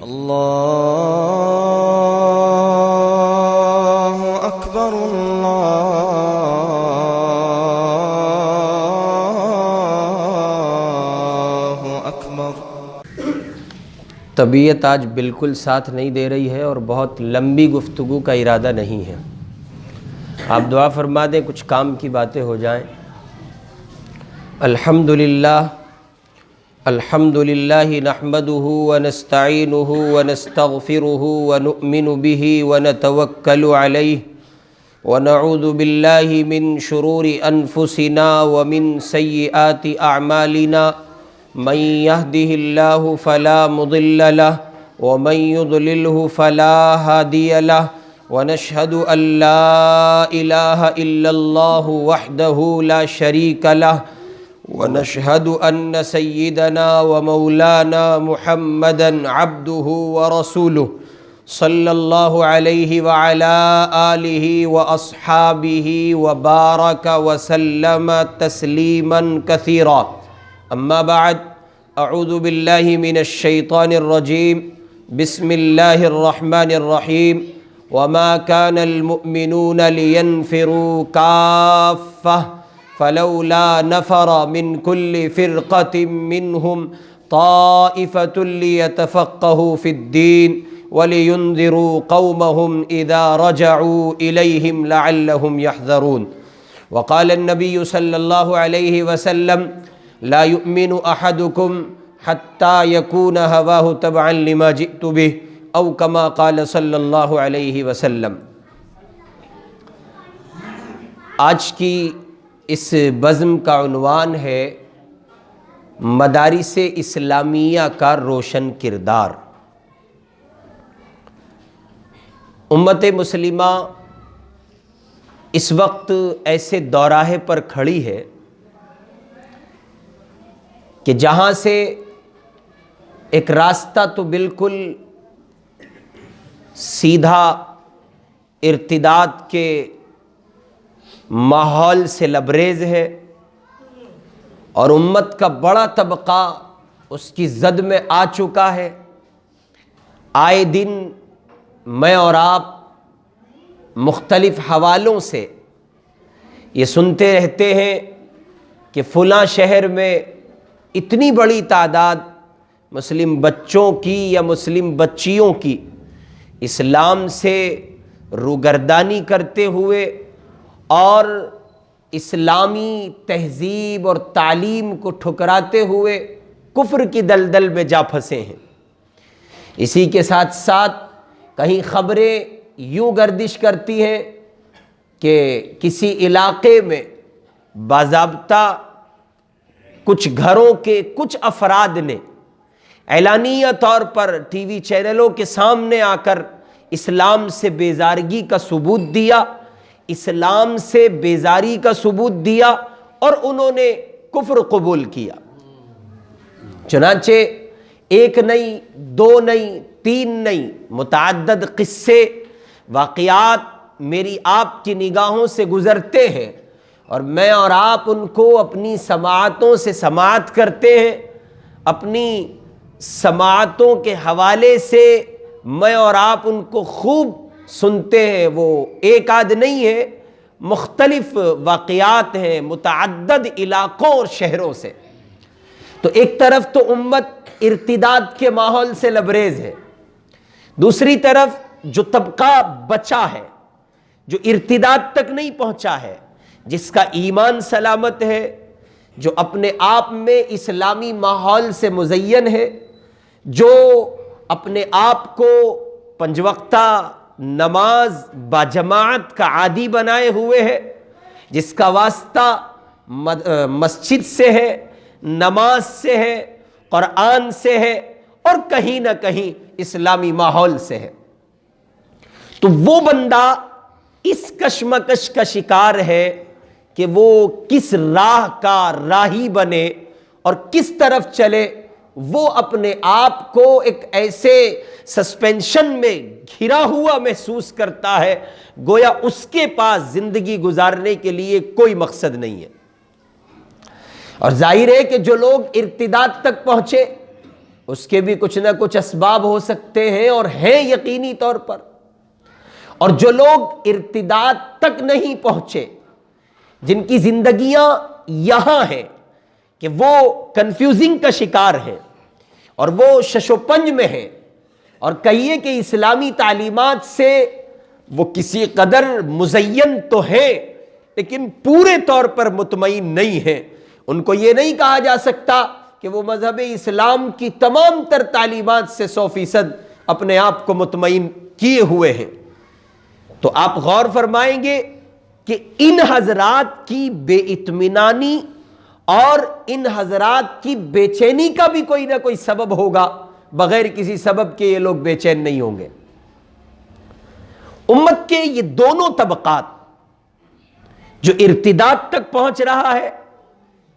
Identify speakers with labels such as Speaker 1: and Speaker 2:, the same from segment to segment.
Speaker 1: اللہ اکبر اللہ اکبر۔
Speaker 2: طبیعت آج بالکل ساتھ نہیں دے رہی ہے اور بہت لمبی گفتگو کا ارادہ نہیں ہے، آپ دعا فرما دیں کچھ کام کی باتیں ہو جائیں۔ الحمدللہ نحمده ونستعینه ونستغفره ونؤمن به ونتوکل علیہ ونعوذ باللہ من شرور انفسنا ومن سیئات اعمالنا، من يهده الله فلا مضل له ومن يضلله فلا هادي له، ونشهد أن لا إله إلا الله وحده لا شريك له، ونشهد أن سيدنا ومولانا محمدا عبده ورسوله صلى الله عليه وعلى آله وأصحابه وبارك وسلم تسليما كثيرا، أما بعد، أعوذ بالله من الشيطان الرجيم، بسم الله الرحمن الرحيم، وما كان المؤمنون لينفروا كافة فلولا نفر من كل فرقة منهم طائفة ليتفقهوا في الدين ولينذروا قومهم إذا رجعوا إليهم لعلهم يحذرون۔ وقال النبي صلى الله عليه وسلم لا يؤمن أحدكم حتى يكون هواه تبعا لما جئت به، او كما قال صلی اللہ علیہ وسلم۔ آج کی اس بزم کا عنوان ہے مدارس اسلامیہ کا روشن کردار۔ امت مسلمہ اس وقت ایسے دوراہے پر کھڑی ہے کہ جہاں سے ایک راستہ تو بالکل سیدھا ارتداد کے ماحول سے لبریز ہے، اور امت کا بڑا طبقہ اس کی زد میں آ چکا ہے۔ آئے دن میں اور آپ مختلف حوالوں سے یہ سنتے رہتے ہیں کہ فلاں شہر میں اتنی بڑی تعداد مسلم بچوں کی یا مسلم بچیوں کی اسلام سے روگردانی کرتے ہوئے اور اسلامی تہذیب اور تعلیم کو ٹھکراتے ہوئے کفر کی دلدل میں جا پھنسے ہیں۔ اسی کے ساتھ ساتھ کہیں خبریں یوں گردش کرتی ہیں کہ کسی علاقے میں باضابطہ کچھ گھروں کے کچھ افراد نے اعلانیہ طور پر ٹی وی چینلوں کے سامنے آ کر اسلام سے بیزارگی کا ثبوت دیا، اسلام سے بیزاری کا ثبوت دیا، اور انہوں نے کفر قبول کیا۔ چنانچہ ایک نہیں، دو نہیں، تین نہیں، متعدد قصے واقعات میری آپ کی نگاہوں سے گزرتے ہیں، اور میں اور آپ ان کو اپنی سماعتوں سے سماعت کرتے ہیں۔ اپنی سماعتوں کے حوالے سے میں اور آپ ان کو خوب سنتے ہیں، وہ ایک آدھ نہیں ہے، مختلف واقعات ہیں متعدد علاقوں اور شہروں سے۔ تو ایک طرف تو امت ارتداد کے ماحول سے لبریز ہے، دوسری طرف جو طبقہ بچا ہے، جو ارتداد تک نہیں پہنچا ہے، جس کا ایمان سلامت ہے، جو اپنے آپ میں اسلامی ماحول سے مزین ہے، جو اپنے آپ کو پنج وقتہ نماز باجماعت کا عادی بنائے ہوئے ہے، جس کا واسطہ مسجد سے ہے، نماز سے ہے، قرآن سے ہے، اور کہیں نہ کہیں اسلامی ماحول سے ہے، تو وہ بندہ اس کشمکش کا شکار ہے کہ وہ کس راہ کا راہی بنے اور کس طرف چلے۔ وہ اپنے آپ کو ایک ایسے سسپینشن میں گھرا ہوا محسوس کرتا ہے گویا اس کے پاس زندگی گزارنے کے لیے کوئی مقصد نہیں ہے۔ اور ظاہر ہے کہ جو لوگ ارتداد تک پہنچے اس کے بھی کچھ نہ کچھ اسباب ہو سکتے ہیں اور ہیں یقینی طور پر. اور جو لوگ ارتداد تک نہیں پہنچے، جن کی زندگیاں یہاں ہیں کہ وہ کنفیوزنگ کا شکار ہیں اور وہ شش و پنج میں ہیں، اور کہیے کہ اسلامی تعلیمات سے وہ کسی قدر مزین تو ہیں لیکن پورے طور پر مطمئن نہیں ہیں، ان کو یہ نہیں کہا جا سکتا کہ وہ مذہب اسلام کی تمام تر تعلیمات سے 100% اپنے آپ کو مطمئن کیے ہوئے ہیں. تو آپ غور فرمائیں گے کہ ان حضرات کی بے اطمینانی اور ان حضرات کی بے چینی کا بھی کوئی نہ کوئی سبب ہوگا، بغیر کسی سبب کے یہ لوگ بے چین نہیں ہوں گے. امت کے یہ دونوں طبقات، جو ارتداد تک پہنچ رہا ہے،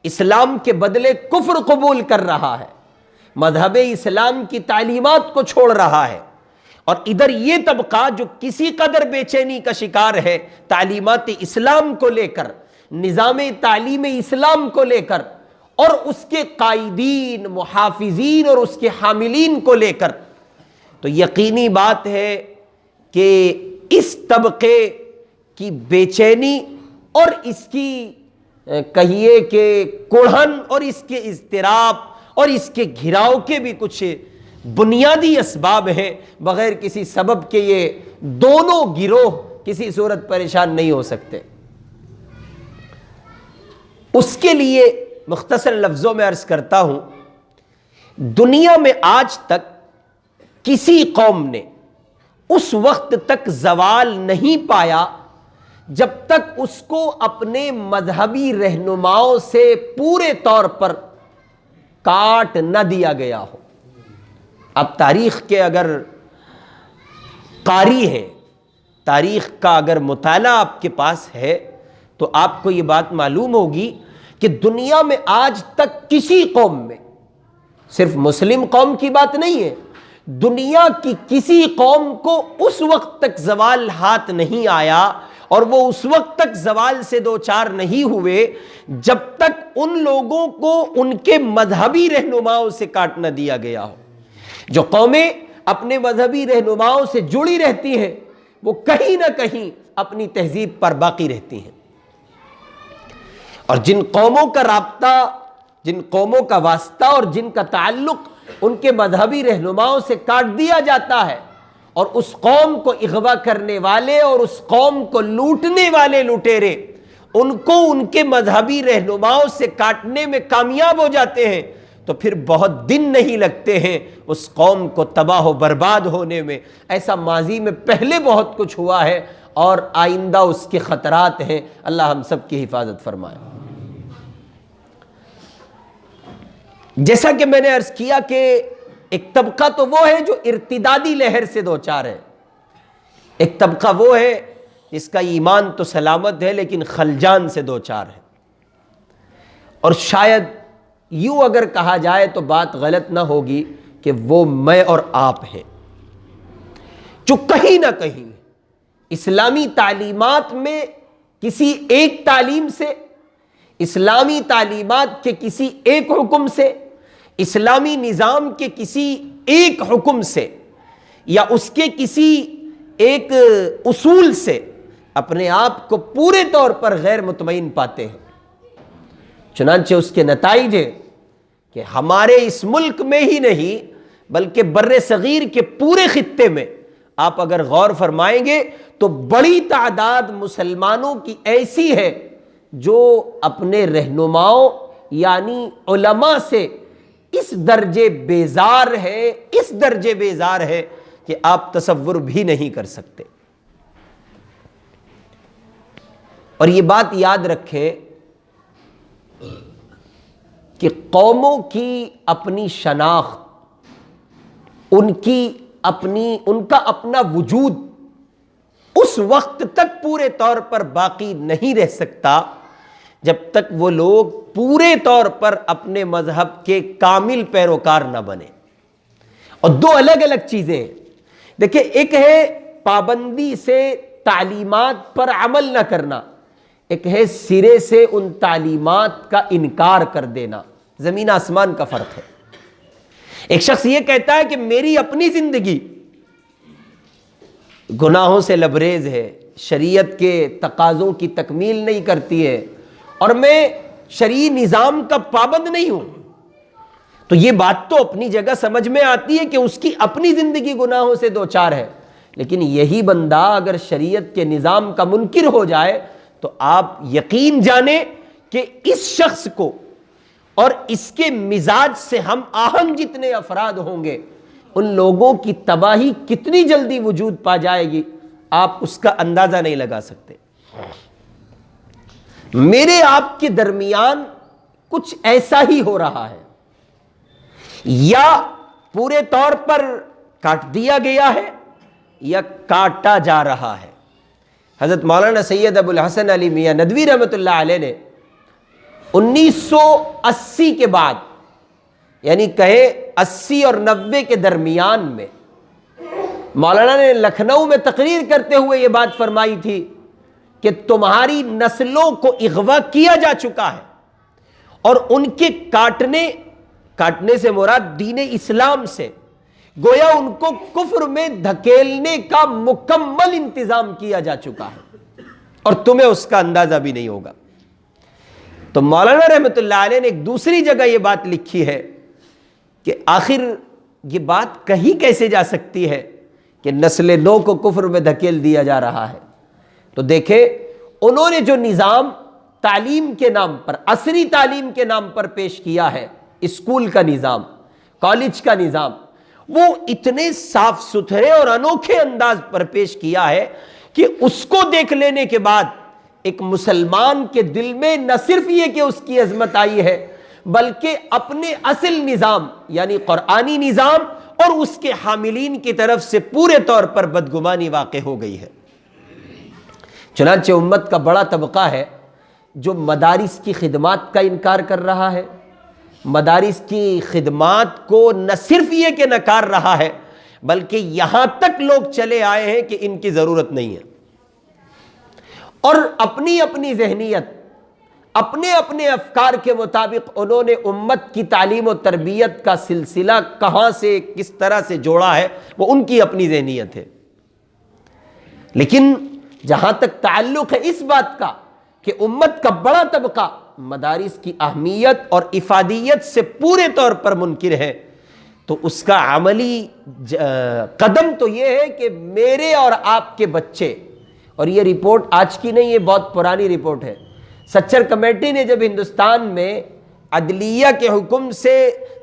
Speaker 2: اسلام کے بدلے کفر قبول کر رہا ہے، مذہب اسلام کی تعلیمات کو چھوڑ رہا ہے، اور ادھر یہ طبقہ جو کسی قدر بے چینی کا شکار ہے تعلیمات اسلام کو لے کر، نظام تعلیم اسلام کو لے کر، اور اس کے قائدین، محافظین اور اس کے حاملین کو لے کر، تو یقینی بات ہے کہ اس طبقے کی بے چینی اور اس کی کہیے کہ کوڑھن اور اس کے اضطراب اور اس کے گھراؤ کے بھی کچھ بنیادی اسباب ہیں، بغیر کسی سبب کے یہ دونوں گروہ کسی صورت پریشان نہیں ہو سکتے. اس کے لیے مختصر لفظوں میں عرض کرتا ہوں، دنیا میں آج تک کسی قوم نے اس وقت تک زوال نہیں پایا جب تک اس کو اپنے مذہبی رہنماؤں سے پورے طور پر کاٹ نہ دیا گیا ہو. اب تاریخ کے اگر قاری ہیں، تاریخ کا اگر مطالعہ آپ کے پاس ہے تو آپ کو یہ بات معلوم ہوگی کہ دنیا میں آج تک کسی قوم میں، صرف مسلم قوم کی بات نہیں ہے، دنیا کی کسی قوم کو اس وقت تک زوال ہاتھ نہیں آیا اور وہ اس وقت تک زوال سے دوچار نہیں ہوئے جب تک ان لوگوں کو ان کے مذہبی رہنماؤں سے کاٹ نہ دیا گیا ہو. جو قومیں اپنے مذہبی رہنماؤں سے جڑی رہتی ہیں وہ کہیں نہ کہیں اپنی تہذیب پر باقی رہتی ہیں، اور جن قوموں کا رابطہ، جن قوموں کا واسطہ اور جن کا تعلق ان کے مذہبی رہنماؤں سے کاٹ دیا جاتا ہے، اور اس قوم کو اغوا کرنے والے اور اس قوم کو لوٹنے والے لٹیرے ان کو ان کے مذہبی رہنماؤں سے کاٹنے میں کامیاب ہو جاتے ہیں، تو پھر بہت دن نہیں لگتے ہیں اس قوم کو تباہ و برباد ہونے میں. ایسا ماضی میں پہلے بہت کچھ ہوا ہے اور آئندہ اس کے خطرات ہیں. اللہ ہم سب کی حفاظت فرمائے. جیسا کہ میں نے عرض کیا کہ ایک طبقہ تو وہ ہے جو ارتدادی لہر سے دوچار ہے، ایک طبقہ وہ ہے جس کا ایمان تو سلامت ہے لیکن خلجان سے دوچار ہے. اور شاید یوں اگر کہا جائے تو بات غلط نہ ہوگی کہ وہ میں اور آپ ہیں، جو کہیں نہ کہیں اسلامی تعلیمات میں کسی ایک تعلیم سے، اسلامی تعلیمات کے کسی ایک حکم سے، اسلامی نظام کے کسی ایک حکم سے یا اس کے کسی ایک اصول سے اپنے آپ کو پورے طور پر غیر مطمئن پاتے ہیں. چنانچہ اس کے نتائج ہیں کہ ہمارے اس ملک میں ہی نہیں بلکہ بر صغیر کے پورے خطے میں آپ اگر غور فرمائیں گے تو بڑی تعداد مسلمانوں کی ایسی ہے جو اپنے رہنماؤں یعنی علماء سے اس درجے بیزار ہے، اس درجے بیزار ہے کہ آپ تصور بھی نہیں کر سکتے. اور یہ بات یاد رکھیں کہ قوموں کی اپنی شناخت، ان کا اپنا وجود اس وقت تک پورے طور پر باقی نہیں رہ سکتا جب تک وہ لوگ پورے طور پر اپنے مذہب کے کامل پیروکار نہ بنے. اور دو الگ الگ چیزیں ہیں. دیکھیں، ایک ہے پابندی سے تعلیمات پر عمل نہ کرنا، ایک ہے سرے سے ان تعلیمات کا انکار کر دینا. زمین آسمان کا فرق ہے. ایک شخص یہ کہتا ہے کہ میری اپنی زندگی گناہوں سے لبریز ہے، شریعت کے تقاضوں کی تکمیل نہیں کرتی ہے، اور میں شرعی نظام کا پابند نہیں ہوں. تو یہ بات تو اپنی جگہ سمجھ میں آتی ہے کہ اس کی اپنی زندگی گناہوں سے دوچار ہے، لیکن یہی بندہ اگر شریعت کے نظام کا منکر ہو جائے تو آپ یقین جانیں کہ اس شخص کو اور اس کے مزاج سے ہم آہنگ جتنے افراد ہوں گے، ان لوگوں کی تباہی کتنی جلدی وجود پا جائے گی، آپ اس کا اندازہ نہیں لگا سکتے. میرے آپ کے درمیان کچھ ایسا ہی ہو رہا ہے، یا پورے طور پر کاٹ دیا گیا ہے یا کاٹا جا رہا ہے. حضرت مولانا سید ابو الحسن علی میاں ندوی رحمۃ اللہ علیہ نے 1980 کے بعد، یعنی کہے 80 اور 90 کے درمیان میں، مولانا نے لکھنؤ میں تقریر کرتے ہوئے یہ بات فرمائی تھی کہ تمہاری نسلوں کو اغوا کیا جا چکا ہے، اور ان کے کاٹنے سے مراد دین اسلام سے، گویا ان کو کفر میں دھکیلنے کا مکمل انتظام کیا جا چکا ہے، اور تمہیں اس کا اندازہ بھی نہیں ہوگا. تو مولانا رحمۃ اللہ علیہ نے ایک دوسری جگہ یہ بات لکھی ہے کہ آخر یہ بات کہی کیسے جا سکتی ہے کہ نسل نو کو کفر میں دھکیل دیا جا رہا ہے. تو دیکھیں انہوں نے جو نظام تعلیم کے نام پر، عصری تعلیم کے نام پر پیش کیا ہے، اسکول کا نظام، کالج کا نظام، وہ اتنے صاف ستھرے اور انوکھے انداز پر پیش کیا ہے کہ اس کو دیکھ لینے کے بعد ایک مسلمان کے دل میں نہ صرف یہ کہ اس کی عظمت آئی ہے، بلکہ اپنے اصل نظام یعنی قرآنی نظام اور اس کے حاملین کی طرف سے پورے طور پر بدگمانی واقع ہو گئی ہے. چنانچہ امت کا بڑا طبقہ ہے جو مدارس کی خدمات کا انکار کر رہا ہے، مدارس کی خدمات کو نہ صرف یہ کہ نکار رہا ہے، بلکہ یہاں تک لوگ چلے آئے ہیں کہ ان کی ضرورت نہیں ہے، اور اپنی اپنی ذہنیت، اپنے اپنے افکار کے مطابق انہوں نے امت کی تعلیم و تربیت کا سلسلہ کہاں سے کس طرح سے جوڑا ہے، وہ ان کی اپنی ذہنیت ہے. لیکن جہاں تک تعلق ہے اس بات کا کہ امت کا بڑا طبقہ مدارس کی اہمیت اور افادیت سے پورے طور پر منکر ہے، تو اس کا عملی قدم تو یہ ہے کہ میرے اور آپ کے بچے، اور یہ رپورٹ آج کی نہیں، یہ بہت پرانی رپورٹ ہے. سچر کمیٹی نے جب ہندوستان میں عدلیہ کے حکم سے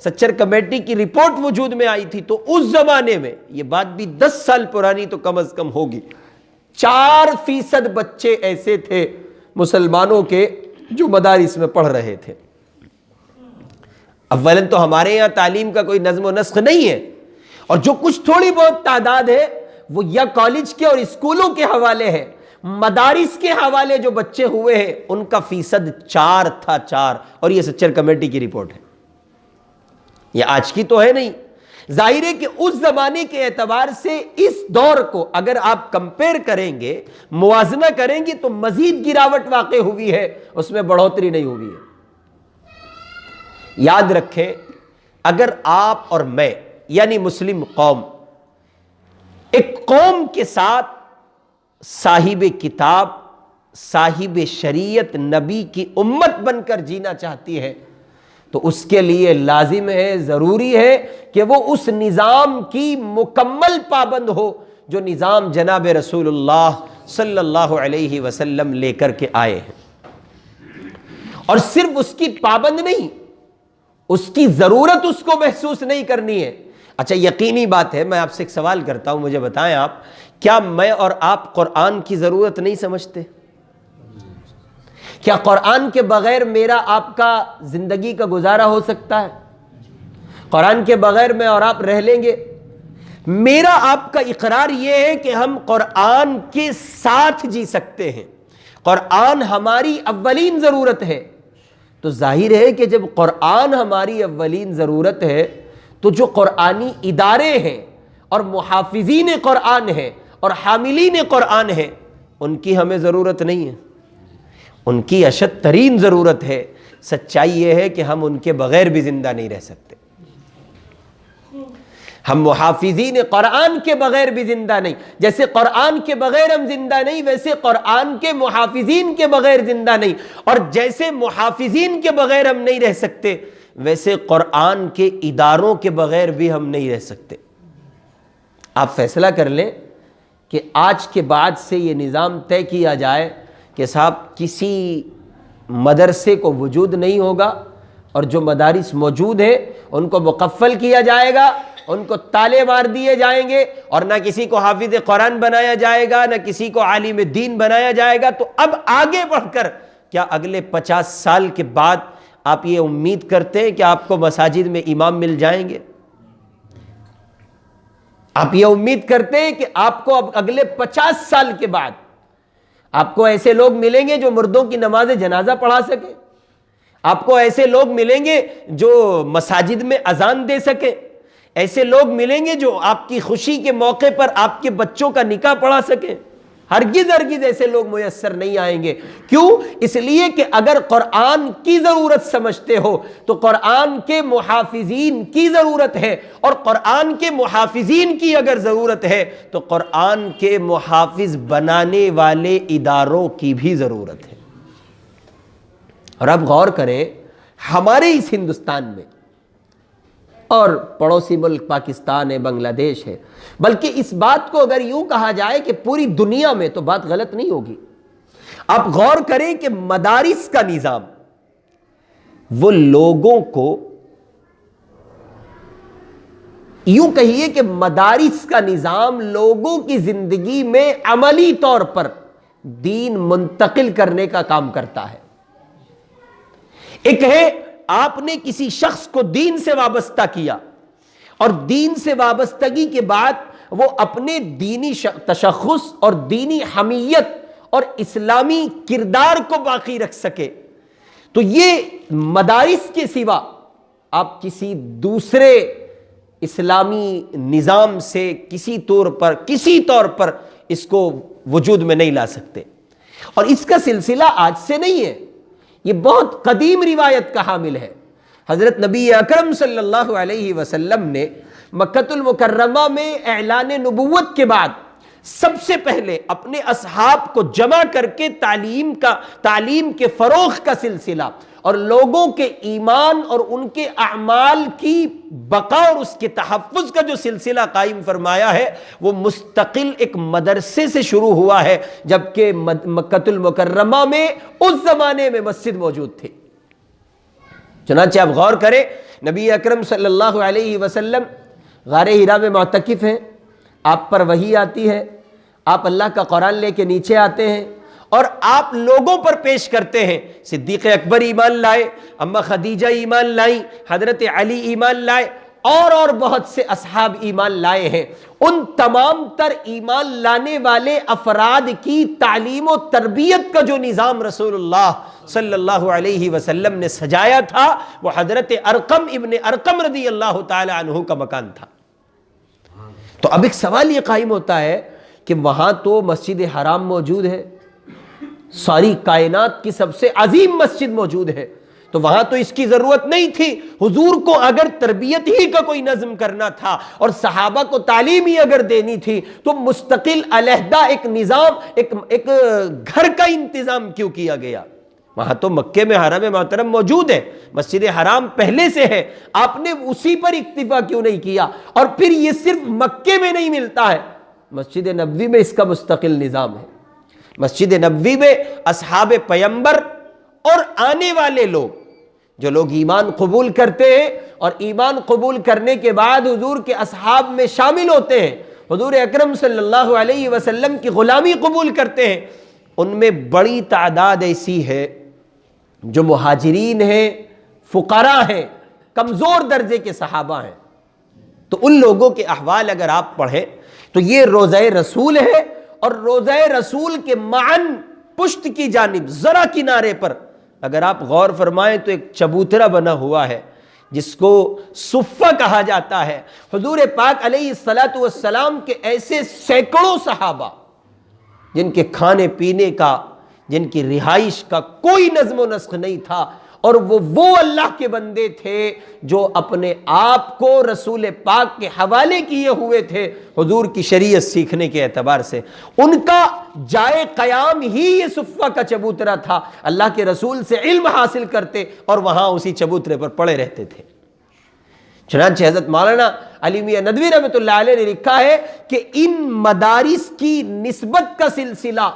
Speaker 2: سچر کمیٹی کی رپورٹ وجود میں آئی تھی، تو اس زمانے میں، یہ بات بھی 10 سال پرانی تو کم از کم ہوگی، 4% بچے ایسے تھے مسلمانوں کے جو مدارس میں پڑھ رہے تھے. اولاً تو ہمارے یہاں تعلیم کا کوئی نظم و نسق نہیں ہے، اور جو کچھ تھوڑی بہت تعداد ہے وہ یا کالج کے اور اسکولوں کے حوالے ہے. مدارس کے حوالے جو بچے ہوئے ہیں ان کا فیصد 4 تھا، 4، اور یہ سچر کمیٹی کی رپورٹ ہے، یہ آج کی تو ہے نہیں. ظاہر ہے کہ اس زمانے کے اعتبار سے اس دور کو اگر آپ کمپیئر کریں گے، موازنہ کریں گے، تو مزید گراوٹ واقع ہوئی ہے، اس میں بڑھوتری نہیں ہوئی ہے. یاد رکھیں، اگر آپ اور میں یعنی مسلم قوم ایک قوم کے ساتھ صاحب کتاب، صاحب شریعت، نبی کی امت بن کر جینا چاہتی ہے، تو اس کے لیے لازم ہے، ضروری ہے کہ وہ اس نظام کی مکمل پابند ہو جو نظام جناب رسول اللہ صلی اللہ علیہ وسلم لے کر کے آئے ہیں. اور صرف اس کی پابند نہیں، اس کی ضرورت اس کو محسوس نہیں کرنی ہے. اچھا، یقینی بات ہے، میں آپ سے ایک سوال کرتا ہوں، مجھے بتائیں آپ، کیا میں اور آپ قرآن کی ضرورت نہیں سمجھتے؟ کیا قرآن کے بغیر میرا آپ کا زندگی کا گزارا ہو سکتا ہے؟ قرآن کے بغیر میں اور آپ رہ لیں گے؟ میرا آپ کا اقرار یہ ہے کہ ہم قرآن کے ساتھ جی سکتے ہیں، قرآن ہماری اولین ضرورت ہے. تو ظاہر ہے کہ جب قرآن ہماری اولین ضرورت ہے تو جو قرآنی ادارے ہیں اور محافظین قرآن ہیں اور حاملین قرآن ہیں، ان کی ہمیں ضرورت نہیں ہے، ان کی اشد ترین ضرورت ہے. سچائی یہ ہے کہ ہم ان کے بغیر بھی زندہ نہیں رہ سکتے. ہم محافظین قرآن کے بغیر بھی زندہ نہیں. جیسے قرآن کے بغیر ہم زندہ نہیں، ویسے قرآن کے محافظین کے بغیر زندہ نہیں. اور جیسے محافظین کے بغیر ہم نہیں رہ سکتے، ویسے قرآن کے اداروں کے بغیر بھی ہم نہیں رہ سکتے. آپ فیصلہ کر لیں کہ آج کے بعد سے یہ نظام طے کیا جائے کہ صاحب کسی مدرسے کو وجود نہیں ہوگا، اور جو مدارس موجود ہیں ان کو مقفل کیا جائے گا، ان کو تالے مار دیے جائیں گے، اور نہ کسی کو حافظ قرآن بنایا جائے گا، نہ کسی کو عالم دین بنایا جائے گا. تو اب آگے بڑھ کر کیا اگلے 50 سال کے بعد آپ یہ امید کرتے ہیں کہ آپ کو مساجد میں امام مل جائیں گے؟ آپ یہ امید کرتے ہیں کہ آپ کو اب اگلے 50 سال کے بعد آپ کو ایسے لوگ ملیں گے جو مردوں کی نماز جنازہ پڑھا سکیں؟ آپ کو ایسے لوگ ملیں گے جو مساجد میں اذان دے سکیں؟ ایسے لوگ ملیں گے جو آپ کی خوشی کے موقع پر آپ کے بچوں کا نکاح پڑھا سکیں؟ ہرگز ہرگز ایسے لوگ میسر نہیں آئیں گے. کیوں؟ اس لیے کہ اگر قرآن کی ضرورت سمجھتے ہو تو قرآن کے محافظین کی ضرورت ہے، اور قرآن کے محافظین کی اگر ضرورت ہے تو قرآن کے محافظ بنانے والے اداروں کی بھی ضرورت ہے. اور اب غور کریں، ہمارے اس ہندوستان میں اور پڑوسی ملک پاکستان ہے، بنگلہ دیش ہے، بلکہ اس بات کو اگر یوں کہا جائے کہ پوری دنیا میں، تو بات غلط نہیں ہوگی. آپ غور کریں کہ مدارس کا نظام وہ لوگوں کو، یوں کہیے کہ مدارس کا نظام لوگوں کی زندگی میں عملی طور پر دین منتقل کرنے کا کام کرتا ہے. ایک ہے آپ نے کسی شخص کو دین سے وابستہ کیا، اور دین سے وابستگی کے بعد وہ اپنے دینی تشخص اور دینی حمیت اور اسلامی کردار کو باقی رکھ سکے. تو یہ مدارس کے سوا آپ کسی دوسرے اسلامی نظام سے کسی طور پر اس کو وجود میں نہیں لا سکتے. اور اس کا سلسلہ آج سے نہیں ہے، یہ بہت قدیم روایت کا حامل ہے. حضرت نبی اکرم صلی اللہ علیہ وسلم نے مکۃ المکرمہ میں اعلان نبوت کے بعد سب سے پہلے اپنے اصحاب کو جمع کر کے تعلیم کے فروغ کا سلسلہ اور لوگوں کے ایمان اور ان کے اعمال کی بقا اور اس کے تحفظ کا جو سلسلہ قائم فرمایا ہے، وہ مستقل ایک مدرسے سے شروع ہوا ہے، جبکہ مکۃ المکرمہ میں اس زمانے میں مسجد موجود تھی. چنانچہ آپ غور کریں، نبی اکرم صلی اللہ علیہ وسلم غار حرا میں معتکف ہیں، آپ پر وحی آتی ہے، آپ اللہ کا قرآن لے کے نیچے آتے ہیں اور آپ لوگوں پر پیش کرتے ہیں. صدیق اکبر ایمان لائے، اما خدیجہ ایمان لائیں، حضرت علی ایمان لائے، اور بہت سے اصحاب ایمان لائے ہیں. ان تمام تر ایمان لانے والے افراد کی تعلیم و تربیت کا جو نظام رسول اللہ صلی اللہ علیہ وسلم نے سجایا تھا، وہ حضرت ارقم ابن ارقم رضی اللہ تعالی عنہ کا مکان تھا. تو اب ایک سوال یہ قائم ہوتا ہے کہ وہاں تو مسجد حرام موجود ہے، ساری کائنات کی سب سے عظیم مسجد موجود ہے، تو وہاں تو اس کی ضرورت نہیں تھی. حضور کو اگر تربیت ہی کا کوئی نظم کرنا تھا اور صحابہ کو تعلیم ہی اگر دینی تھی، تو مستقل علیحدہ ایک نظام، ایک گھر کا انتظام کیوں کیا گیا؟ وہاں تو مکے میں حرم محترم موجود ہے، مسجد حرام پہلے سے ہے، آپ نے اسی پر اکتفا کیوں نہیں کیا؟ اور پھر یہ صرف مکے میں نہیں ملتا ہے، مسجد نبوی میں اس کا مستقل نظام ہے. مسجد نبوی میں اصحاب پیمبر اور آنے والے لوگ، جو لوگ ایمان قبول کرتے ہیں اور ایمان قبول کرنے کے بعد حضور کے اصحاب میں شامل ہوتے ہیں، حضور اکرم صلی اللہ علیہ وسلم کی غلامی قبول کرتے ہیں، ان میں بڑی تعداد ایسی ہے جو مہاجرین ہیں، فقراء ہیں، کمزور درجے کے صحابہ ہیں. تو ان لوگوں کے احوال اگر آپ پڑھیں تو یہ روضہ رسول ہے، اور روضہ رسول کے معاً پشت کی جانب ذرا کنارے پر اگر آپ غور فرمائیں تو ایک چبوترا بنا ہوا ہے جس کو صفہ کہا جاتا ہے. حضور پاک علیہ الصلاۃ والسلام کے ایسے سینکڑوں صحابہ جن کے کھانے پینے کا، جن کی رہائش کا کوئی نظم و نسق نہیں تھا، اور وہ اللہ کے بندے تھے جو اپنے آپ کو رسول پاک کے حوالے کیے ہوئے تھے حضور کی شریعت سیکھنے کے اعتبار سے. ان کا جائے قیام ہی یہ صفہ کا چبوترا تھا. اللہ کے رسول سے علم حاصل کرتے اور وہاں اسی چبوترے پر پڑے رہتے تھے. چنانچہ حضرت مولانا علی میاں ندوی رحمۃ اللہ علیہ نے لکھا ہے کہ ان مدارس کی نسبت کا سلسلہ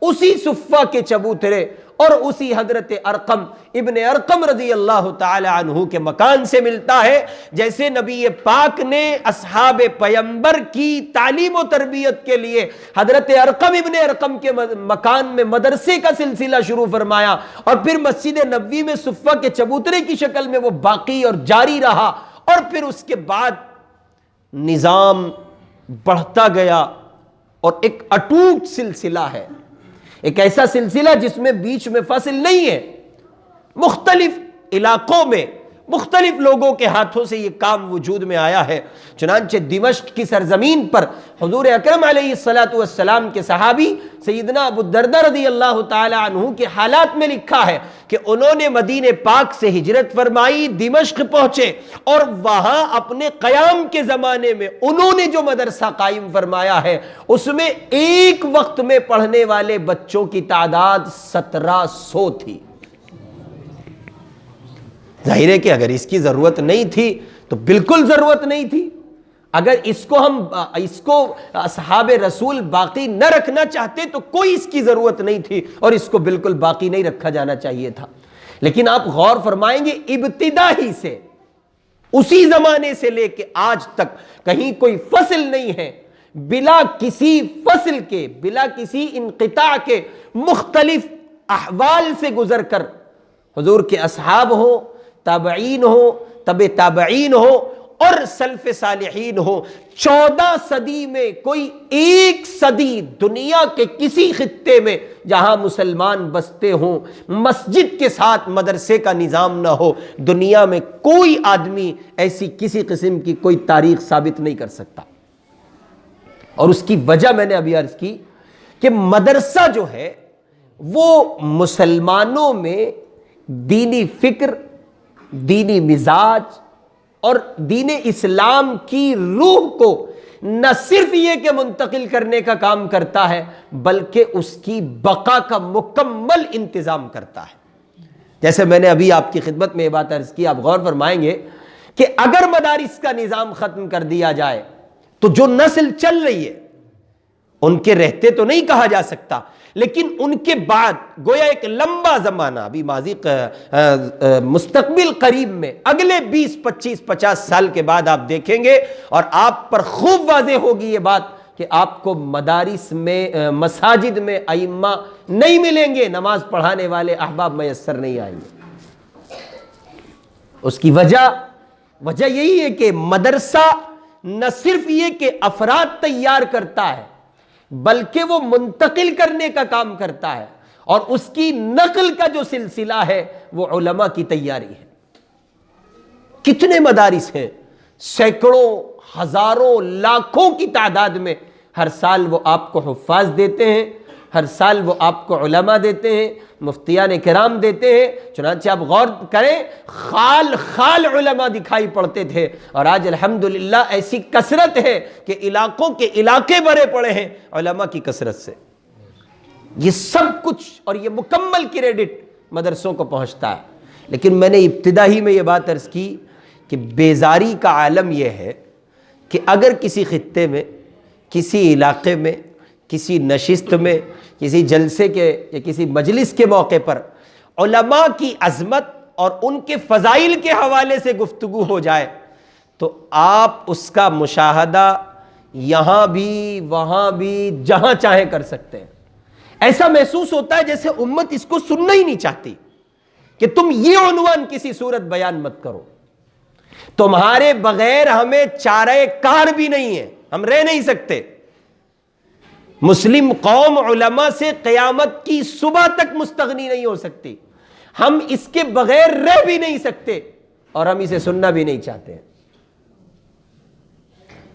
Speaker 2: اسی صفہ کے چبوترے اور اسی حضرت ارقم ابن ارقم رضی اللہ تعالی عنہ کے مکان سے ملتا ہے. جیسے نبی پاک نے اصحاب پیمبر کی تعلیم و تربیت کے لیے حضرت ارقم ابن ارقم کے مکان میں مدرسے کا سلسلہ شروع فرمایا اور پھر مسجد نبوی میں صفہ کے چبوترے کی شکل میں وہ باقی اور جاری رہا، اور پھر اس کے بعد نظام بڑھتا گیا اور ایک اٹوٹ سلسلہ ہے، ایک ایسا سلسلہ جس میں بیچ میں فصل نہیں ہے. مختلف علاقوں میں مختلف لوگوں کے ہاتھوں سے یہ کام وجود میں آیا ہے. چنانچہ دمشق کی سرزمین پر حضور اکرم علیہ الصلوۃ والسلام کے صحابی سیدنا ابو الدرداء رضی اللہ تعالی عنہ کے حالات میں لکھا ہے کہ انہوں نے مدینہ پاک سے ہجرت فرمائی، دمشق پہنچے اور وہاں اپنے قیام کے زمانے میں انہوں نے جو مدرسہ قائم فرمایا ہے اس میں ایک وقت میں پڑھنے والے بچوں کی تعداد 1700 تھی. ظاہر ہے کہ اگر اس کی ضرورت نہیں تھی تو بالکل ضرورت نہیں تھی. اگر اس کو اصحاب رسول باقی نہ رکھنا چاہتے تو کوئی اس کی ضرورت نہیں تھی اور اس کو بالکل باقی نہیں رکھا جانا چاہیے تھا. لیکن آپ غور فرمائیں گے ابتدا ہی سے اسی زمانے سے لے کے آج تک کہیں کوئی فصل نہیں ہے. بلا کسی فصل کے، بلا کسی انقطاع کے مختلف احوال سے گزر کر حضور کے اصحاب ہو، تابعین ہو، تبع تابعین ہو اور سلف صالحین ہو، 14 صدی میں کوئی ایک صدی دنیا کے کسی خطے میں جہاں مسلمان بستے ہوں مسجد کے ساتھ مدرسے کا نظام نہ ہو، دنیا میں کوئی آدمی ایسی کسی قسم کی کوئی تاریخ ثابت نہیں کر سکتا. اور اس کی وجہ میں نے ابھی عرض کی کہ مدرسہ جو ہے وہ مسلمانوں میں دینی فکر، دینی مزاج اور دین اسلام کی روح کو نہ صرف یہ کہ منتقل کرنے کا کام کرتا ہے بلکہ اس کی بقا کا مکمل انتظام کرتا ہے. جیسے میں نے ابھی آپ کی خدمت میں یہ بات عرض کی، آپ غور فرمائیں گے کہ اگر مدارس کا نظام ختم کر دیا جائے تو جو نسل چل رہی ہے ان کے رہتے تو نہیں کہا جا سکتا، لیکن ان کے بعد گویا ایک لمبا زمانہ ابھی ماضی مستقبل قریب میں اگلے 20 25 50 سال کے بعد آپ دیکھیں گے اور آپ پر خوب واضح ہوگی یہ بات کہ آپ کو مدارس میں، مساجد میں ائمہ نہیں ملیں گے، نماز پڑھانے والے احباب میسر نہیں آئیں گے. اس کی وجہ یہی ہے کہ مدرسہ نہ صرف یہ کہ افراد تیار کرتا ہے بلکہ وہ منتقل کرنے کا کام کرتا ہے اور اس کی نقل کا جو سلسلہ ہے وہ علماء کی تیاری ہے. کتنے مدارس ہیں، سینکڑوں، ہزاروں، لاکھوں کی تعداد میں ہر سال وہ آپ کو حفاظ دیتے ہیں، ہر سال وہ آپ کو علماء دیتے ہیں، مفتیان کرام دیتے ہیں. چنانچہ آپ غور کریں خال علماء دکھائی پڑتے تھے اور آج الحمدللہ ایسی کثرت ہے کہ علاقوں کے علاقے بھرے پڑے ہیں علماء کی کثرت سے. یہ سب کچھ اور یہ مکمل کریڈٹ مدرسوں کو پہنچتا ہے. لیکن میں نے ابتدا ہی میں یہ بات عرض کی کہ بیزاری کا عالم یہ ہے کہ اگر کسی خطے میں، کسی علاقے میں، کسی نشست میں، کسی جلسے کے یا کسی مجلس کے موقع پر علماء کی عظمت اور ان کے فضائل کے حوالے سے گفتگو ہو جائے تو آپ اس کا مشاہدہ یہاں بھی، وہاں بھی، جہاں چاہیں کر سکتے ہیں. ایسا محسوس ہوتا ہے جیسے امت اس کو سننا ہی نہیں چاہتی کہ تم یہ عنوان کسی صورت بیان مت کرو، تمہارے بغیر ہمیں چارہ کار بھی نہیں ہے، ہم رہ نہیں سکتے. مسلم قوم علماء سے قیامت کی صبح تک مستغنی نہیں ہو سکتی، ہم اس کے بغیر رہ بھی نہیں سکتے اور ہم اسے سننا بھی نہیں چاہتے.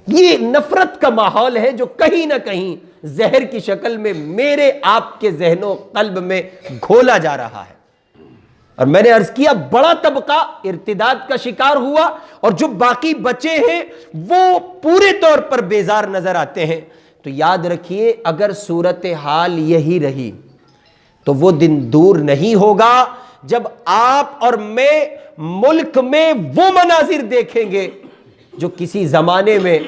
Speaker 2: یہ نفرت کا ماحول ہے جو کہیں نہ کہیں زہر کی شکل میں میرے آپ کے ذہن و قلب میں گھولا جا رہا ہے. اور میں نے عرض کیا بڑا طبقہ ارتداد کا شکار ہوا اور جو باقی بچے ہیں وہ پورے طور پر بیزار نظر آتے ہیں۔ تو یاد رکھیے اگر صورتحال یہی رہی تو وہ دن دور نہیں ہوگا جب آپ اور میں ملک میں وہ مناظر دیکھیں گے جو کسی زمانے میں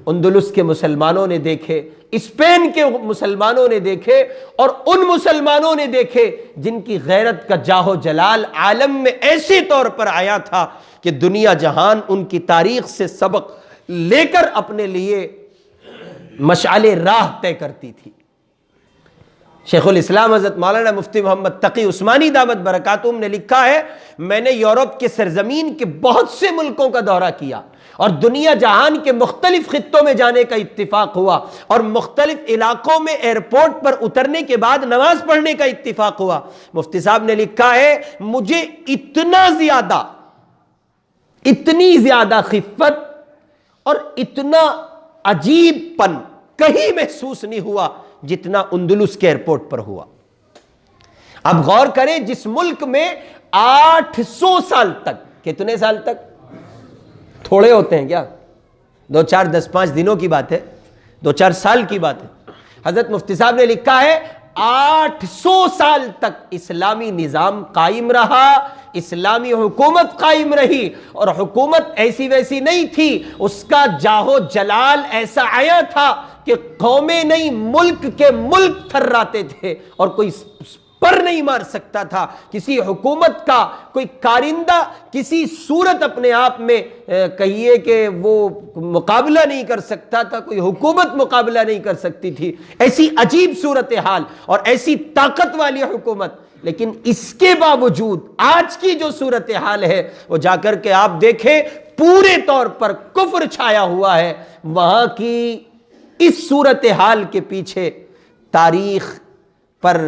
Speaker 2: اندلس کے مسلمانوں نے دیکھے، اسپین کے مسلمانوں نے دیکھے، اور ان مسلمانوں نے دیکھے جن کی غیرت کا جاہ و جلال عالم میں ایسے طور پر آیا تھا کہ دنیا جہان ان کی تاریخ سے سبق لے کر اپنے لیے مشعل راہ طے کرتی تھی۔ شیخ الاسلام حضرت مولانا مفتی محمد تقی عثمانی دامت برکاتہم نے لکھا ہے، میں نے یورپ کے سرزمین کے بہت سے ملکوں کا دورہ کیا اور دنیا جہان کے مختلف خطوں میں جانے کا اتفاق ہوا، اور مختلف علاقوں میں ایئرپورٹ پر اترنے کے بعد نماز پڑھنے کا اتفاق ہوا۔ مفتی صاحب نے لکھا ہے مجھے اتنی زیادہ خفت اور اتنا عجیب پن کہیں محسوس نہیں ہوا جتنا اندلس کے ایئرپورٹ پر ہوا۔ اب غور کریں جس ملک میں 800 سال تک، کتنے سال تک؟ تھوڑے ہوتے ہیں کیا؟ 2 4 10 5 دنوں کی بات ہے، 2 4 سال کی بات ہے۔ حضرت مفتی صاحب نے لکھا ہے 800 سال تک اسلامی نظام قائم رہا، اسلامی حکومت قائم رہی، اور حکومت ایسی ویسی نہیں تھی، اس کا جاہو جلال ایسا آیا تھا کہ قومیں نہیں ملک کے ملک تھراتے تھے اور کوئی پر نہیں مار سکتا تھا، کسی حکومت کا کوئی کارندہ کسی صورت اپنے آپ میں کہیے کہ وہ مقابلہ نہیں کر سکتا تھا، کوئی حکومت مقابلہ نہیں کر سکتی تھی، ایسی عجیب صورتحال اور ایسی طاقت والی حکومت۔ لیکن اس کے باوجود آج کی جو صورتحال ہے وہ جا کر کے آپ دیکھیں پورے طور پر کفر چھایا ہوا ہے۔ وہاں کی اس صورتحال کے پیچھے تاریخ پر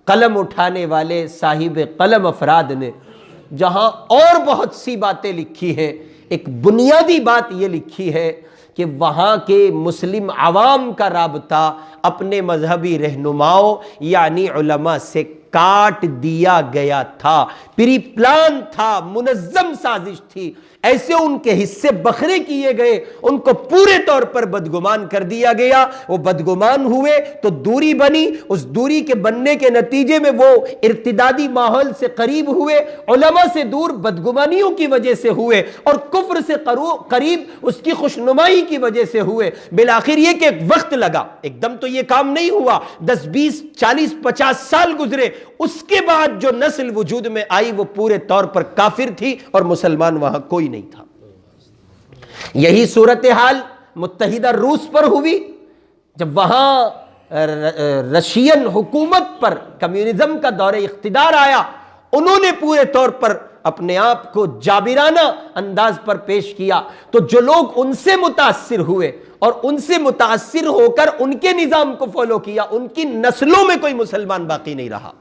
Speaker 2: قلم اٹھانے والے صاحب قلم افراد نے جہاں اور بہت سی باتیں لکھی ہیں، ایک بنیادی بات یہ لکھی ہے کہ وہاں کے مسلم عوام کا رابطہ اپنے مذہبی رہنماؤں یعنی علماء سے کاٹ دیا گیا تھا، پری پلان تھا، منظم سازش تھی، ایسے ان کے حصے بکھرے کیے گئے، ان کو پورے طور پر بدگمان کر دیا گیا، وہ بدگمان ہوئے تو دوری بنی، اس دوری کے بننے کے نتیجے میں وہ ارتدادی ماحول سے قریب ہوئے، علماء سے دور بدگمانیوں کی وجہ سے ہوئے، اور کفر سے قریب اس کی خوشنمائی کی وجہ سے ہوئے۔ بالآخر یہ کہ ایک وقت لگا، ایک دم تو یہ کام نہیں ہوا، 10 20 40 50 سال گزرے، اس کے بعد جو نسل وجود میں آئی وہ پورے طور پر کافر تھی اور مسلمان وہاں کوئی نہیں تھا۔ یہی صورتحال متحدہ روس پر ہوئی جب وہاں رشین حکومت پر کمیونزم کا دور اقتدار آیا، انہوں نے پورے طور پر اپنے آپ کو جابرانہ انداز پر پیش کیا، تو جو لوگ ان سے متاثر ہوئے اور ان سے متاثر ہو کر ان کے نظام کو فالو کیا، ان کی نسلوں میں کوئی مسلمان باقی نہیں رہا۔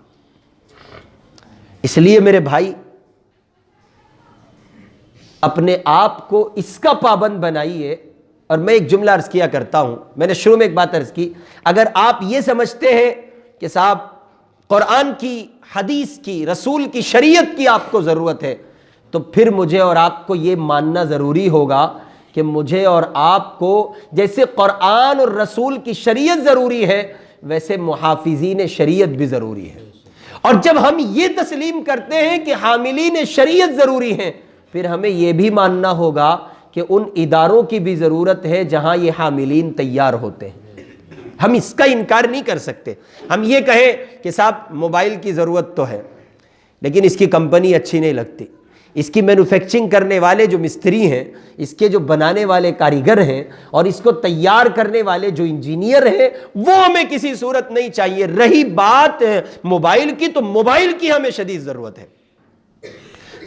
Speaker 2: اس لیے میرے بھائی اپنے آپ کو اس کا پابند بنائیے۔ اور میں ایک جملہ عرض کیا کرتا ہوں، میں نے شروع میں ایک بات عرض کی، اگر آپ یہ سمجھتے ہیں کہ صاحب قرآن کی، حدیث کی، رسول کی، شریعت کی آپ کو ضرورت ہے، تو پھر مجھے اور آپ کو یہ ماننا ضروری ہوگا کہ مجھے اور آپ کو جیسے قرآن اور رسول کی شریعت ضروری ہے ویسے محافظین شریعت بھی ضروری ہے۔ اور جب ہم یہ تسلیم کرتے ہیں کہ حاملین شریعت ضروری ہیں، پھر ہمیں یہ بھی ماننا ہوگا کہ ان اداروں کی بھی ضرورت ہے جہاں یہ حاملین تیار ہوتے ہیں۔ ہم اس کا انکار نہیں کر سکتے۔ ہم یہ کہیں کہ صاحب موبائل کی ضرورت تو ہے لیکن اس کی کمپنی اچھی نہیں لگتی، اس کی مینوفیکچرنگ کرنے والے جو مستری ہیں، اس کے جو بنانے والے کاریگر ہیں، اور اس کو تیار کرنے والے جو انجینئر ہیں، وہ ہمیں کسی صورت نہیں چاہیے۔ رہی بات موبائل کی، تو موبائل کی ہمیں شدید ضرورت ہے۔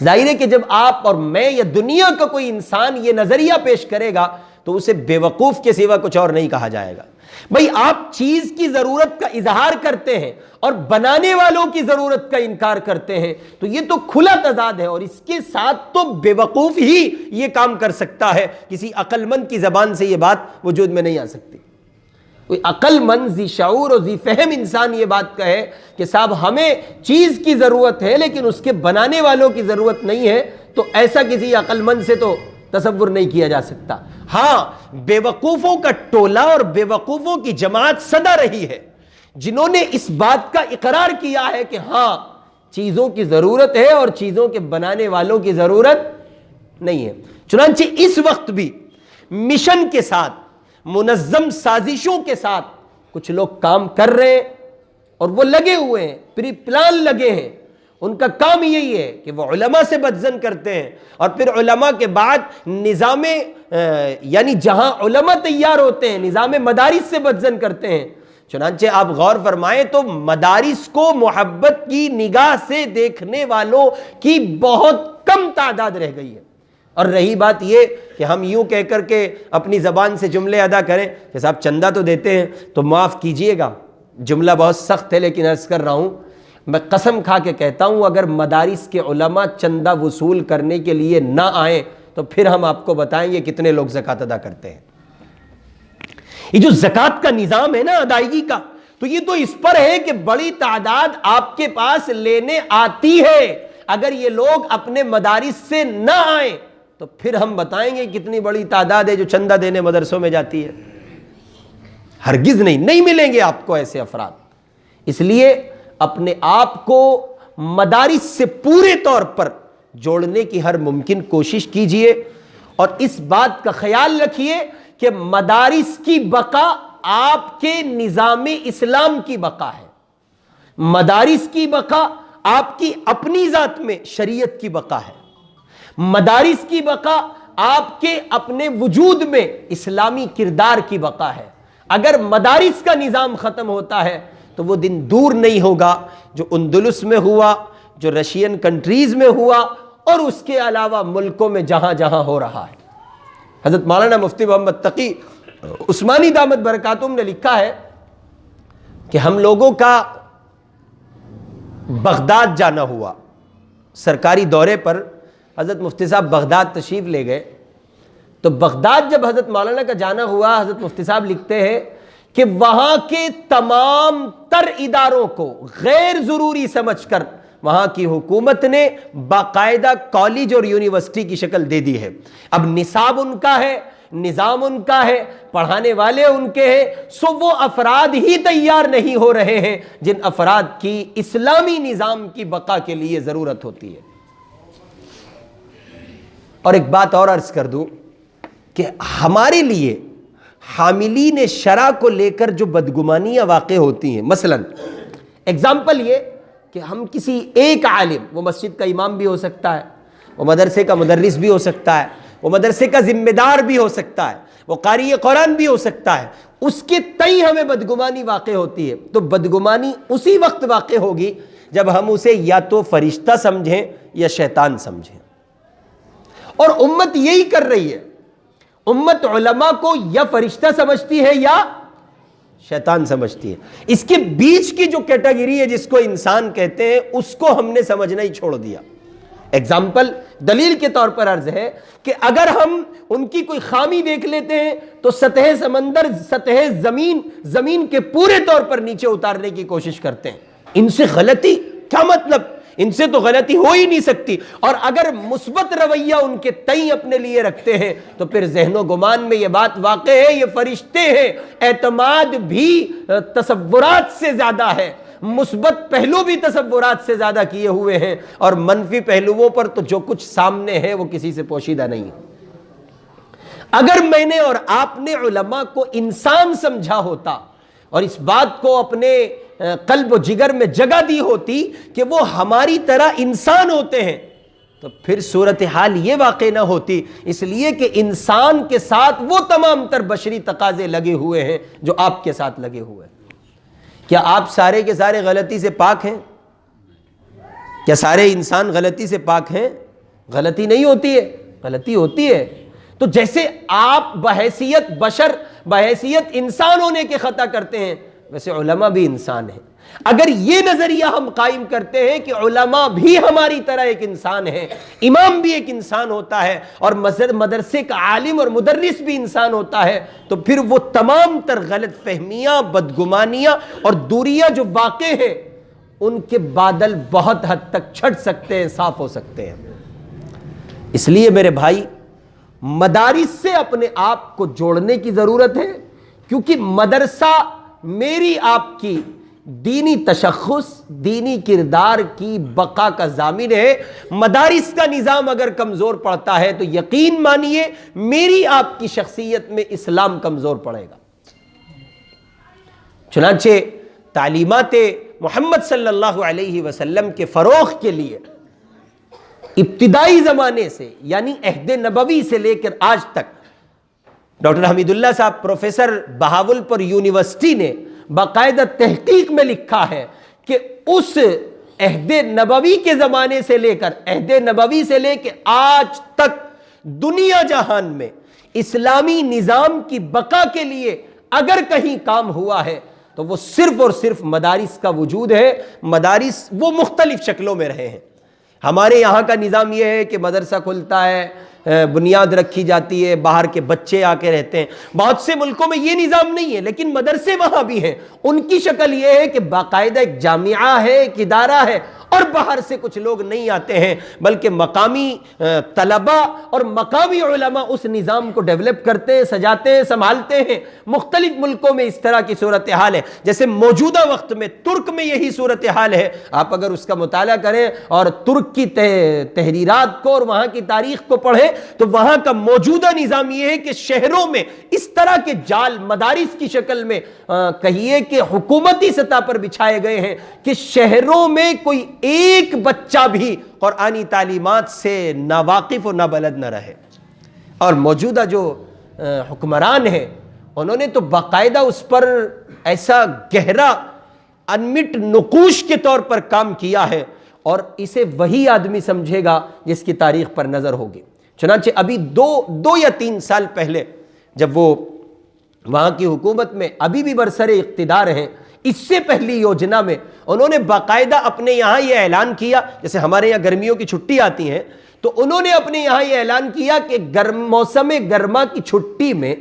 Speaker 2: ظاہر ہے کہ جب آپ اور میں یا دنیا کا کوئی انسان یہ نظریہ پیش کرے گا تو اسے بیوقوف کے سوا کچھ اور نہیں کہا جائے گا۔ بھئی آپ چیز کی ضرورت کا اظہار کرتے ہیں اور بنانے والوں کی ضرورت کا انکار کرتے ہیں، تو یہ تو کھلا تضاد ہے، اور اس کے ساتھ تو بیوقوف ہی یہ کام کر سکتا ہے، کسی عقل مند کی زبان سے یہ بات وجود میں نہیں آ سکتی۔ کوئی عقل مند ذی شعور اور ذی فہم انسان یہ بات کہے کہ صاحب ہمیں چیز کی ضرورت ہے لیکن اس کے بنانے والوں کی ضرورت نہیں ہے، تو ایسا کسی عقل مند سے تو تصور نہیں کیا جا سکتا۔ ہاں، بے وقوفوں کا ٹولہ اور بے وقوفوں کی جماعت سدا رہی ہے جنہوں نے اس بات کا اقرار کیا ہے کہ ہاں چیزوں کی ضرورت ہے اور چیزوں کے بنانے والوں کی ضرورت نہیں ہے۔ چنانچہ اس وقت بھی مشن کے ساتھ، منظم سازشوں کے ساتھ کچھ لوگ کام کر رہے ہیں اور وہ لگے ہوئے ہیں، پری پلان لگے ہیں۔ ان کا کام یہی ہے کہ وہ علماء سے بدظن کرتے ہیں اور پھر علماء کے بعد نظام یعنی جہاں علماء تیار ہوتے ہیں نظام مدارس سے بدظن کرتے ہیں۔ چنانچہ آپ غور فرمائیں تو مدارس کو محبت کی نگاہ سے دیکھنے والوں کی بہت کم تعداد رہ گئی ہے۔ اور رہی بات یہ کہ ہم یوں کہہ کر کے اپنی زبان سے جملے ادا کریں کہ صاحب چندہ تو دیتے ہیں تو معاف کیجئے گا، جملہ بہت سخت ہے لیکن عرض کر رہا ہوں، میں قسم کھا کے کہتا ہوں اگر مدارس کے علماء چندہ وصول کرنے کے لیے نہ آئیں تو پھر ہم آپ کو بتائیں گے کتنے لوگ زکوٰۃ ادا کرتے ہیں۔ یہ جو زکوٰۃ کا نظام ہے نا ادائیگی کا، تو یہ تو اس پر ہے کہ بڑی تعداد آپ کے پاس لینے آتی ہے۔ اگر یہ لوگ اپنے مدارس سے نہ آئیں تو پھر ہم بتائیں گے کتنی بڑی تعداد ہے جو چندہ دینے مدرسوں میں جاتی ہے۔ ہرگز نہیں ملیں گے آپ کو ایسے افراد۔ اس لیے اپنے آپ کو مدارس سے پورے طور پر جوڑنے کی ہر ممکن کوشش کیجئے اور اس بات کا خیال رکھیے کہ مدارس کی بقا آپ کے نظام اسلام کی بقا ہے، مدارس کی بقا آپ کی اپنی ذات میں شریعت کی بقا ہے، مدارس کی بقا آپ کے اپنے وجود میں اسلامی کردار کی بقا ہے۔ اگر مدارس کا نظام ختم ہوتا ہے تو وہ دن دور نہیں ہوگا جو اندلس میں ہوا، جو رشین کنٹریز میں ہوا اور اس کے علاوہ ملکوں میں جہاں جہاں ہو رہا ہے۔ حضرت مولانا مفتی محمد تقی عثمانی دامت برکاتہم نے لکھا ہے کہ ہم لوگوں کا بغداد جانا ہوا، سرکاری دورے پر حضرت مفتی صاحب بغداد تشریف لے گئے، تو بغداد جب حضرت مولانا کا جانا ہوا، حضرت مفتی صاحب لکھتے ہیں کہ وہاں کے تمام تر اداروں کو غیر ضروری سمجھ کر وہاں کی حکومت نے باقاعدہ کالج اور یونیورسٹی کی شکل دے دی ہے۔ اب نصاب ان کا ہے، نظام ان کا ہے، پڑھانے والے ان کے ہیں، سو وہ افراد ہی تیار نہیں ہو رہے ہیں جن افراد کی اسلامی نظام کی بقا کے لیے ضرورت ہوتی ہے۔ اور ایک بات اور عرض کر دوں کہ ہمارے لیے حاملین شرع کو لے کر جو بدگمانیاں واقع ہوتی ہیں، مثلا اگزامپل یہ کہ ہم کسی ایک عالم، وہ مسجد کا امام بھی ہو سکتا ہے، وہ مدرسے کا مدرس بھی ہو سکتا ہے، وہ مدرسے کا ذمہ دار بھی ہو سکتا ہے، وہ قاری قرآن بھی ہو سکتا ہے، اس کے تئیں ہمیں بدگمانی واقع ہوتی ہے، تو بدگمانی اسی وقت واقع ہوگی جب ہم اسے یا تو فرشتہ سمجھیں یا شیطان سمجھیں۔ اور امت یہی کر رہی ہے، امت علماء کو یا فرشتہ سمجھتی ہے یا شیطان سمجھتی ہے۔ اس کے بیچ کی جو کیٹیگری ہے جس کو انسان کہتے ہیں، اس کو ہم نے سمجھنا ہی چھوڑ دیا۔ ایگزامپل دلیل کے طور پر عرض ہے کہ اگر ہم ان کی کوئی خامی دیکھ لیتے ہیں تو سطح سمندر، سطح زمین کے پورے طور پر نیچے اتارنے کی کوشش کرتے ہیں۔ ان سے غلطی کیا مطلب؟ ان سے تو غلطی ہو ہی نہیں سکتی۔ اور اگر مثبت رویہ ان کے تئیں اپنے لیے رکھتے ہیں تو پھر ذہن و گمان میں یہ بات واقع ہے، یہ فرشتے ہیں۔ اعتماد بھی تصورات سے زیادہ ہے، مثبت پہلو بھی تصورات سے زیادہ کیے ہوئے ہیں، اور منفی پہلوؤں پر تو جو کچھ سامنے ہے وہ کسی سے پوشیدہ نہیں ہے۔ اگر میں نے اور آپ نے علماء کو انسان سمجھا ہوتا اور اس بات کو اپنے قلب و جگر میں جگہ دی ہوتی کہ وہ ہماری طرح انسان ہوتے ہیں، تو پھر صورتحال یہ واقع نہ ہوتی، اس لیے کہ انسان کے ساتھ وہ تمام تر بشری تقاضے لگے ہوئے ہیں جو آپ کے ساتھ لگے ہوئے ہیں۔ کیا آپ سارے کے سارے غلطی سے پاک ہیں؟ کیا سارے انسان غلطی سے پاک ہیں؟ غلطی نہیں ہوتی ہے، غلطی ہوتی ہے۔ تو جیسے آپ بحیثیت بشر، بحیثیت انسان ہونے کے خطا کرتے ہیں، ویسے علماء بھی انسان ہیں۔ اگر یہ نظریہ ہم قائم کرتے ہیں کہ علماء بھی ہماری طرح ایک انسان ہیں، امام بھی ایک انسان ہوتا ہے اور مدرسے کا عالم اور مدرس بھی انسان ہوتا ہے، تو پھر وہ تمام تر غلط فہمیاں، بدگمانیاں اور دوریاں جو واقع ہیں ان کے بادل بہت حد تک چھٹ سکتے ہیں، صاف ہو سکتے ہیں۔ اس لیے میرے بھائی، مدارس سے اپنے آپ کو جوڑنے کی ضرورت ہے، کیونکہ مدرسہ میری آپ کی دینی تشخص، دینی کردار کی بقا کا ضامن ہے۔ مدارس کا نظام اگر کمزور پڑتا ہے تو یقین مانیے میری آپ کی شخصیت میں اسلام کمزور پڑے گا۔ چنانچہ تعلیمات محمد صلی اللہ علیہ وسلم کے فروغ کے لیے ابتدائی زمانے سے، یعنی عہد نبوی سے لے کر آج تک، ڈاکٹر حمید اللہ صاحب پروفیسر بہاولپور یونیورسٹی نے باقاعدہ تحقیق میں لکھا ہے کہ اس عہد نبوی کے زمانے سے لے کر، عہد نبوی سے لے کے آج تک دنیا جہان میں اسلامی نظام کی بقا کے لیے اگر کہیں کام ہوا ہے تو وہ صرف اور صرف مدارس کا وجود ہے۔ مدارس وہ مختلف شکلوں میں رہے ہیں۔ ہمارے یہاں کا نظام یہ ہے کہ مدرسہ کھلتا ہے، بنیاد رکھی جاتی ہے، باہر کے بچے آ کے رہتے ہیں۔ بہت سے ملکوں میں یہ نظام نہیں ہے، لیکن مدرسے وہاں بھی ہیں۔ ان کی شکل یہ ہے کہ باقاعدہ ایک جامعہ ہے، ایک ادارہ ہے، اور باہر سے کچھ لوگ نہیں آتے ہیں، بلکہ مقامی طلباء اور مقامی علماء اس نظام کو ڈیولپ کرتے ہیں، سجاتے ہیں، سنبھالتے ہیں۔ مختلف ملکوں میں اس طرح کی صورتحال ہے۔ جیسے موجودہ وقت میں ترک میں یہی صورتحال ہے۔ آپ اگر اس کا مطالعہ کریں اور ترک کی تحریرات کو اور وہاں کی تاریخ کو پڑھیں تو وہاں کا موجودہ نظام یہ ہے کہ شہروں میں اس طرح کے جال مدارس کی شکل میں کہیے کہ حکومتی سطح پر بچھائے گئے ہیں کہ شہروں میں کوئی ایک بچہ بھی قرآنی تعلیمات سے ناواقف و نابلد نہ رہے۔ اور موجودہ جو حکمران ہیں انہوں نے تو باقاعدہ اس پر ایسا گہرا انمٹ نقوش کے طور پر کام کیا ہے، اور اسے وہی آدمی سمجھے گا جس کی تاریخ پر نظر ہوگی۔ چنانچہ ابھی دو یا 3 سال پہلے جب وہ وہاں کی حکومت میں ابھی بھی برسر اقتدار ہیں، اس سے پہلی یوجنا میں انہوں نے باقاعدہ اپنے یہاں یہ اعلان کیا، جیسے ہمارے یہاں گرمیوں کی چھٹی آتی ہیں تو انہوں نے اپنے یہاں یہ اعلان کیا کہ موسم گرما کی چھٹی میں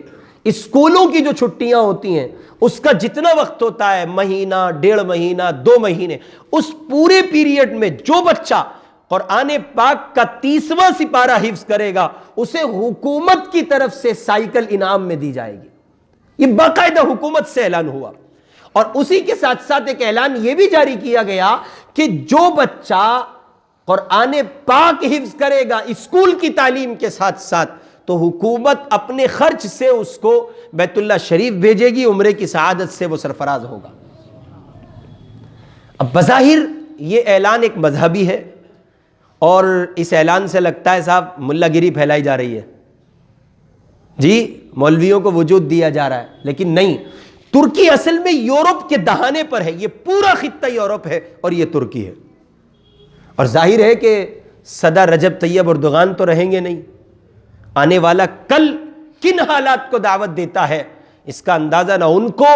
Speaker 2: اسکولوں کی جو چھٹیاں ہوتی ہیں اس کا جتنا وقت ہوتا ہے، مہینہ، 1.5 مہینہ، 2 مہینے، اس پورے پیریڈ میں جو بچہ قرآن پاک کا 30واں سپارہ حفظ کرے گا اسے حکومت کی طرف سے سائیکل انعام میں دی جائے گی۔ یہ باقاعدہ حکومت سے اعلان ہوا، اور اسی کے ساتھ ساتھ ایک اعلان یہ بھی جاری کیا گیا کہ جو بچہ قرآن پاک حفظ کرے گا اسکول کی تعلیم کے ساتھ ساتھ تو حکومت اپنے خرچ سے اس کو بیت اللہ شریف بھیجے گی، عمرے کی سعادت سے وہ سرفراز ہوگا۔ اب بظاہر یہ اعلان ایک مذہبی ہے، اور اس اعلان سے لگتا ہے صاحب ملا گیری پھیلائی جا رہی ہے، جی مولویوں کو وجود دیا جا رہا ہے، لیکن نہیں، ترکی اصل میں یورپ کے دہانے پر ہے۔ یہ پورا خطہ یورپ ہے اور یہ ترکی ہے، اور ظاہر ہے کہ صدر رجب طیب اردوغان تو رہیں گے نہیں۔ آنے والا کل کن حالات کو دعوت دیتا ہے اس کا اندازہ نہ ان کو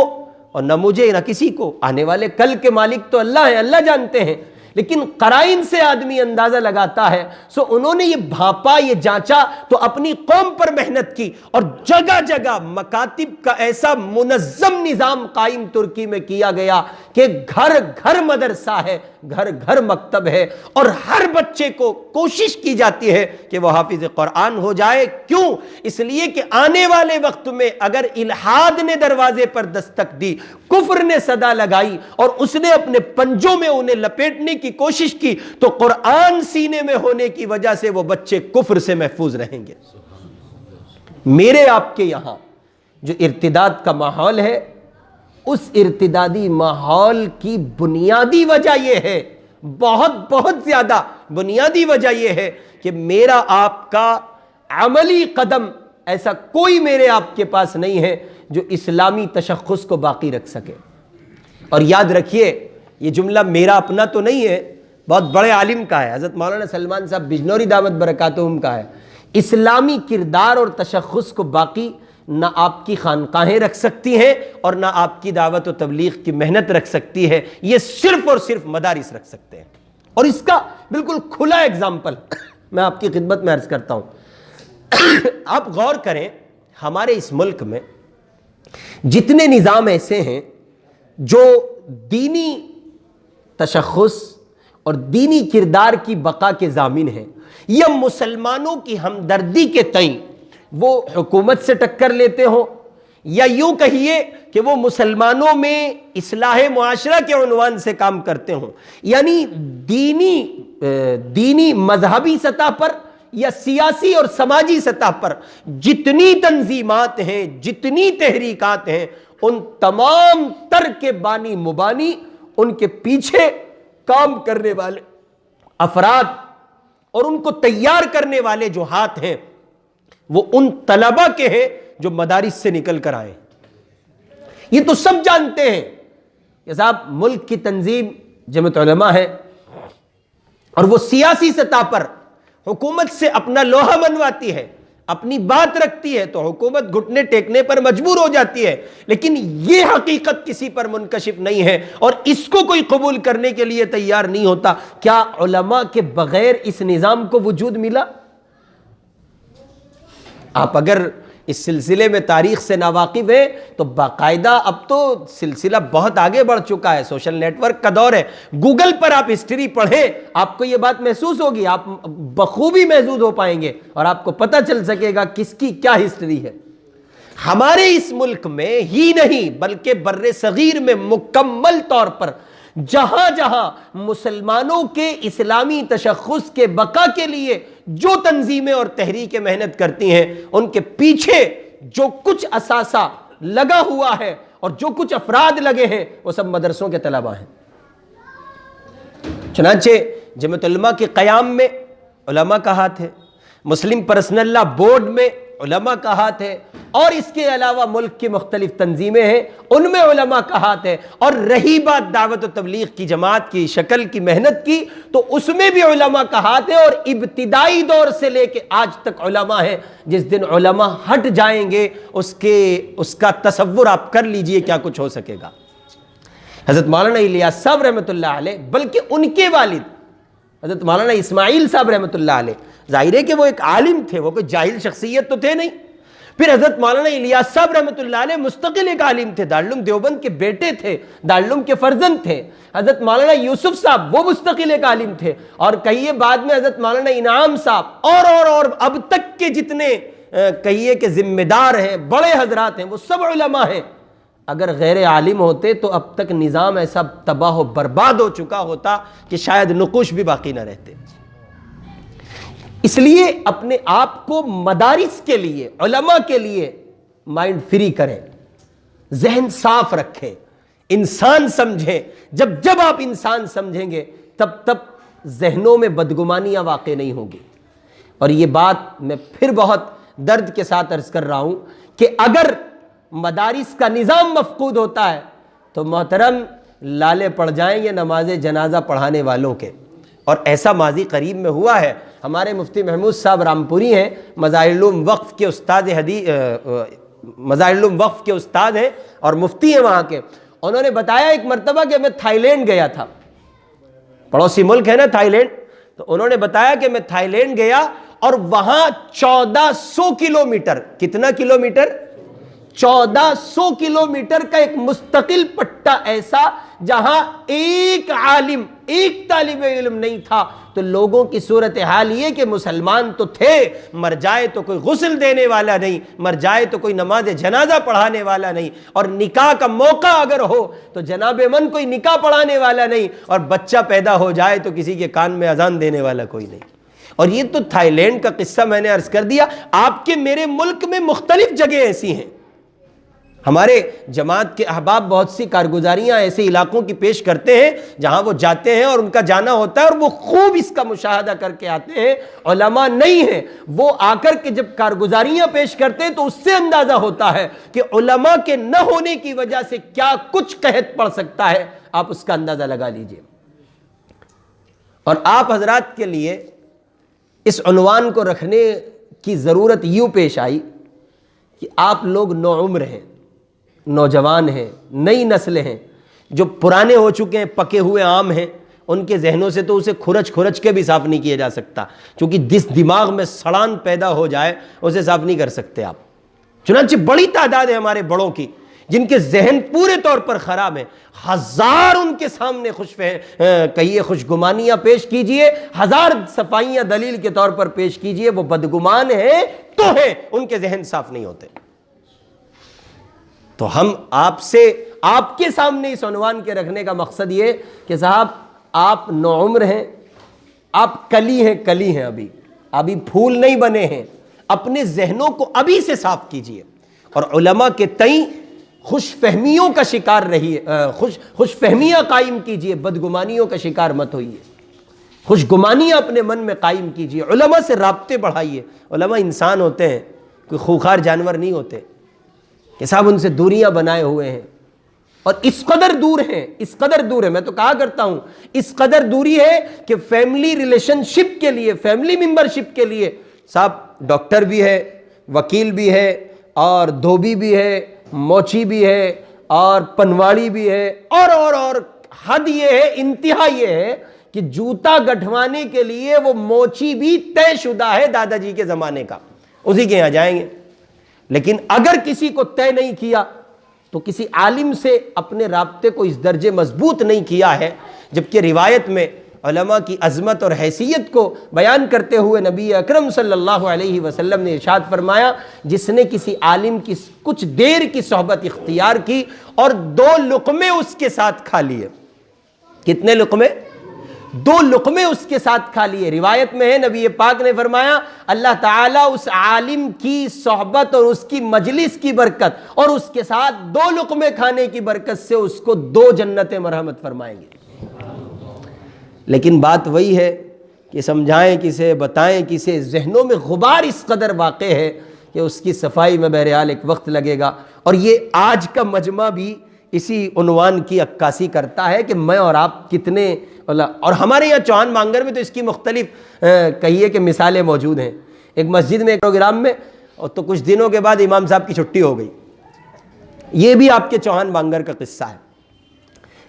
Speaker 2: اور نہ مجھے نہ کسی کو۔ آنے والے کل کے مالک تو اللہ ہیں، اللہ جانتے ہیں، لیکن قرائن سے آدمی اندازہ لگاتا ہے۔ سو انہوں نے یہ بھاپا، یہ جانچا تو اپنی قوم پر محنت کی، اور جگہ جگہ مکاتب کا ایسا منظم نظام قائم ترکی میں کیا گیا کہ گھر گھر مدرسہ ہے، گھر گھر مکتب ہے، اور ہر بچے کو کوشش کی جاتی ہے کہ وہ حافظ قرآن ہو جائے۔ کیوں؟ اس لیے کہ آنے والے وقت میں اگر الحاد نے دروازے پر دستک دی، کفر نے صدا لگائی اور اس نے اپنے پنجوں میں انہیں لپیٹنے کی کوشش کی، تو قرآن سینے میں ہونے کی وجہ سے وہ بچے کفر سے محفوظ رہیں گے۔ میرے آپ کے یہاں جو ارتداد کا ماحول ہے، اس ارتدادی ماحول کی بنیادی وجہ یہ ہے، بہت زیادہ بنیادی وجہ یہ ہے کہ میرا آپ کا عملی قدم ایسا کوئی میرے آپ کے پاس نہیں ہے جو اسلامی تشخص کو باقی رکھ سکے۔ اور یاد رکھیے یہ جملہ میرا اپنا تو نہیں ہے، بہت بڑے عالم کا ہے، حضرت مولانا سلمان صاحب بجنوری دامت برکاتہم کا ہے۔ اسلامی کردار اور تشخص کو باقی نہ آپ کی خانقاہیں رکھ سکتی ہیں اور نہ آپ کی دعوت و تبلیغ کی محنت رکھ سکتی ہے، یہ صرف اور صرف مدارس رکھ سکتے ہیں۔ اور اس کا بالکل کھلا ایگزامپل میں آپ کی خدمت میں عرض کرتا ہوں۔ آپ غور کریں، ہمارے اس ملک میں جتنے نظام ایسے ہیں جو دینی تشخص اور دینی کردار کی بقا کے ضامن ہیں، یا مسلمانوں کی ہمدردی کے تئیں وہ حکومت سے ٹکر لیتے ہوں، یا یوں کہیے کہ وہ مسلمانوں میں اصلاح معاشرہ کے عنوان سے کام کرتے ہوں، یعنی دینی مذہبی سطح پر یا سیاسی اور سماجی سطح پر جتنی تنظیمات ہیں، جتنی تحریکات ہیں، ان تمام تر کے بانی مبانی، ان کے پیچھے کام کرنے والے افراد اور ان کو تیار کرنے والے جو ہاتھ ہیں، وہ ان طلبہ کے ہیں جو مدارس سے نکل کر آئے۔ یہ تو سب جانتے ہیں کہ صاحب ملک کی تنظیم جمعیت علماء ہے، اور وہ سیاسی سطح پر حکومت سے اپنا لوہا منواتی ہے، اپنی بات رکھتی ہے، تو حکومت گھٹنے ٹیکنے پر مجبور ہو جاتی ہے، لیکن یہ حقیقت کسی پر منکشف نہیں ہے اور اس کو کوئی قبول کرنے کے لیے تیار نہیں ہوتا۔ کیا علماء کے بغیر اس نظام کو وجود ملا؟ آپ اگر اس سلسلے میں تاریخ سے ناواقف ہیں تو باقاعدہ اب تو سلسلہ بہت آگے بڑھ چکا ہے، سوشل نیٹ ورک کا دور ہے، گوگل پر آپ ہسٹری پڑھیں، آپ کو یہ بات محسوس ہوگی، آپ بخوبی محظوظ ہو پائیں گے اور آپ کو پتہ چل سکے گا کس کی کیا ہسٹری ہے۔ ہمارے اس ملک میں ہی نہیں بلکہ بر صغیر میں مکمل طور پر جہاں جہاں مسلمانوں کے اسلامی تشخص کے بقا کے لیے جو تنظیمیں اور تحریکیں محنت کرتی ہیں، ان کے پیچھے جو کچھ اثاثہ لگا ہوا ہے اور جو کچھ افراد لگے ہیں، وہ سب مدرسوں کے طلباء ہیں۔ چنانچہ جمعیت علماء کے قیام میں علماء کا ہاتھ ہے، مسلم پرسنل لا بورڈ میں علماء کا ہاتھ ہے، اور اس کے علاوہ ملک کی مختلف تنظیمیں ہیں، ان میں علماء کا ہاتھ ہے۔ اور رہی بات دعوت و تبلیغ کی جماعت کی شکل کی محنت کی، تو اس میں بھی علماء کا ہاتھ ہے، اور ابتدائی دور سے لے کے آج تک علماء ہیں۔ جس دن علماء ہٹ جائیں گے اس کا تصور آپ کر لیجئے کیا کچھ ہو سکے گا۔ حضرت مولانا الیاس صاحب رحمۃ اللہ علیہ، بلکہ ان کے والد حضرت مولانا اسماعیل صاحب رحمۃ اللہ علیہ، ظاہر ہے کہ وہ ایک عالم تھے، وہ کوئی جاہل شخصیت تو تھے نہیں۔ پھر حضرت مولانا الیاس صاحب رحمۃ اللہ علیہ مستقل ایک عالم تھے، دارالعلوم دیوبند کے بیٹے تھے، دارالعلوم کے فرزند تھے۔ حضرت مولانا یوسف صاحب وہ مستقل ایک عالم تھے، اور کہیے بعد میں حضرت مولانا انعام صاحب اور اب تک کے جتنے کہیے کہ ذمہ دار ہیں، بڑے حضرات ہیں، وہ سب علماء ہیں۔ اگر غیر عالم ہوتے تو اب تک نظام ایسا تباہ و برباد ہو چکا ہوتا کہ شاید نقوش بھی باقی نہ رہتے۔ اس لیے اپنے آپ کو مدارس کے لیے، علماء کے لیے مائنڈ فری کریں، ذہن صاف رکھیں، انسان سمجھیں۔ جب آپ انسان سمجھیں گے تب ذہنوں میں بدگمانیاں واقع نہیں ہوں گی۔ اور یہ بات میں پھر بہت درد کے ساتھ عرض کر رہا ہوں کہ اگر مدارس کا نظام مفقود ہوتا ہے تو محترم لالے پڑ جائیں گے نماز جنازہ پڑھانے والوں کے، اور ایسا ماضی قریب میں ہوا ہے۔ ہمارے مفتی محمود صاحب رامپوری ہیں، مظاہر العلوم وقف کے استاد ہیں اور مفتی ہیں وہاں کے۔ انہوں نے بتایا ایک مرتبہ کہ میں تھائی لینڈ گیا تھا، پڑوسی ملک ہے نا تھائی لینڈ، تو انہوں نے بتایا کہ میں تھائی لینڈ گیا اور وہاں 1400 کلومیٹر، کتنا کلومیٹر؟ 1400 کلومیٹر کا ایک مستقل پٹا ایسا جہاں ایک عالم، ایک طالب علم نہیں تھا۔ تو لوگوں کی صورتحال یہ کہ مسلمان تو تھے، مر جائے تو کوئی غسل دینے والا نہیں، مر جائے تو کوئی نماز جنازہ پڑھانے والا نہیں، اور نکاح کا موقع اگر ہو تو جناب من کوئی نکاح پڑھانے والا نہیں، اور بچہ پیدا ہو جائے تو کسی کے کان میں اذان دینے والا کوئی نہیں۔ اور یہ تو تھائی لینڈ کا قصہ میں نے عرض کر دیا۔ آپ کے میرے ملک میں مختلف جگہیں ایسی ہیں۔ ہمارے جماعت کے احباب بہت سی کارگزاریاں ایسے علاقوں کی پیش کرتے ہیں جہاں وہ جاتے ہیں اور ان کا جانا ہوتا ہے، اور وہ خوب اس کا مشاہدہ کر کے آتے ہیں۔ علماء نہیں ہیں، وہ آ کر کے جب کارگزاریاں پیش کرتے ہیں تو اس سے اندازہ ہوتا ہے کہ علماء کے نہ ہونے کی وجہ سے کیا کچھ قحط پڑ سکتا ہے، آپ اس کا اندازہ لگا لیجئے۔ اور آپ حضرات کے لیے اس عنوان کو رکھنے کی ضرورت یوں پیش آئی کہ آپ لوگ نوعمر ہیں، نوجوان ہیں، نئی نسلیں ہیں، جو پرانے ہو چکے ہیں، پکے ہوئے آم ہیں، ان کے ذہنوں سے تو اسے کھرچ کے بھی صاف نہیں کیا جا سکتا، کیونکہ جس دماغ میں سڑان پیدا ہو جائے اسے صاف نہیں کر سکتے آپ۔ چنانچہ بڑی تعداد ہے ہمارے بڑوں کی جن کے ذہن پورے طور پر خراب ہیں، ہزار ان کے سامنے کہیے خوشگمانیاں پیش کیجئے، ہزار صفائیاں دلیل کے طور پر پیش کیجئے، وہ بدگمان ہیں تو ہیں، ان کے ذہن صاف نہیں ہوتے۔ تو ہم آپ کے سامنے اس عنوان کے رکھنے کا مقصد یہ کہ صاحب آپ نوعمر ہیں، آپ کلی ہیں، ابھی پھول نہیں بنے ہیں، اپنے ذہنوں کو ابھی سے صاف کیجئے، اور علماء کے تئیں خوش فہمیوں کا شکار رہیے، خوش فہمیاں قائم کیجئے، بدگمانیوں کا شکار مت ہوئیے، خوش گمانیاں اپنے من میں قائم کیجئے، علماء سے رابطے بڑھائیے۔ علماء انسان ہوتے ہیں، کوئی خوخار جانور نہیں ہوتے کہ صاحب ان سے دوریاں بنائے ہوئے ہیں، اور اس قدر دور ہیں، میں تو کہا کرتا ہوں اس قدر دوری ہے کہ فیملی ریلیشن شپ کے لیے، فیملی ممبرشپ کے لیے صاحب ڈاکٹر بھی ہے، وکیل بھی ہے، اور دھوبی بھی ہے، موچی بھی ہے، اور پنواڑی بھی ہے، اور حد یہ ہے، انتہا یہ ہے کہ جوتا گٹھوانے کے لیے وہ موچی بھی طے شدہ ہے دادا جی کے زمانے کا، اسی کے یہاں جائیں گے۔ لیکن اگر کسی کو طے نہیں کیا تو کسی عالم سے اپنے رابطے کو اس درجے مضبوط نہیں کیا ہے، جبکہ روایت میں علماء کی عظمت اور حیثیت کو بیان کرتے ہوئے نبی اکرم صلی اللہ علیہ وسلم نے ارشاد فرمایا، جس نے کسی عالم کی کچھ دیر کی صحبت اختیار کی اور 2 لقمے اس کے ساتھ کھا لیے۔ کتنے لقمے؟ 2 لقمے اس کے ساتھ کھا لیے۔ روایت میں ہے نبی پاک نے فرمایا اللہ تعالیٰ اس عالم کی صحبت اور اس کی مجلس کی برکت اور اس کے ساتھ 2 لقمے کھانے کی برکت سے اس کو 2 جنتیں مرحمت فرمائیں گے۔ لیکن بات وہی ہے کہ سمجھائیں کسے، بتائیں کسے، ذہنوں میں غبار اس قدر واقع ہے کہ اس کی صفائی میں بہرحال ایک وقت لگے گا۔ اور یہ آج کا مجمع بھی اسی عنوان کی عکاسی کرتا ہے کہ میں اور آپ کتنے، اور ہمارے یہاں چوہان مانگر میں تو اس کی مختلف کہیے کہ مثالیں موجود ہیں۔ ایک مسجد میں ایک پروگرام میں، اور تو کچھ دنوں کے بعد امام صاحب کی چھٹی ہو گئی، یہ بھی آپ کے چوہان مانگر کا قصہ ہے۔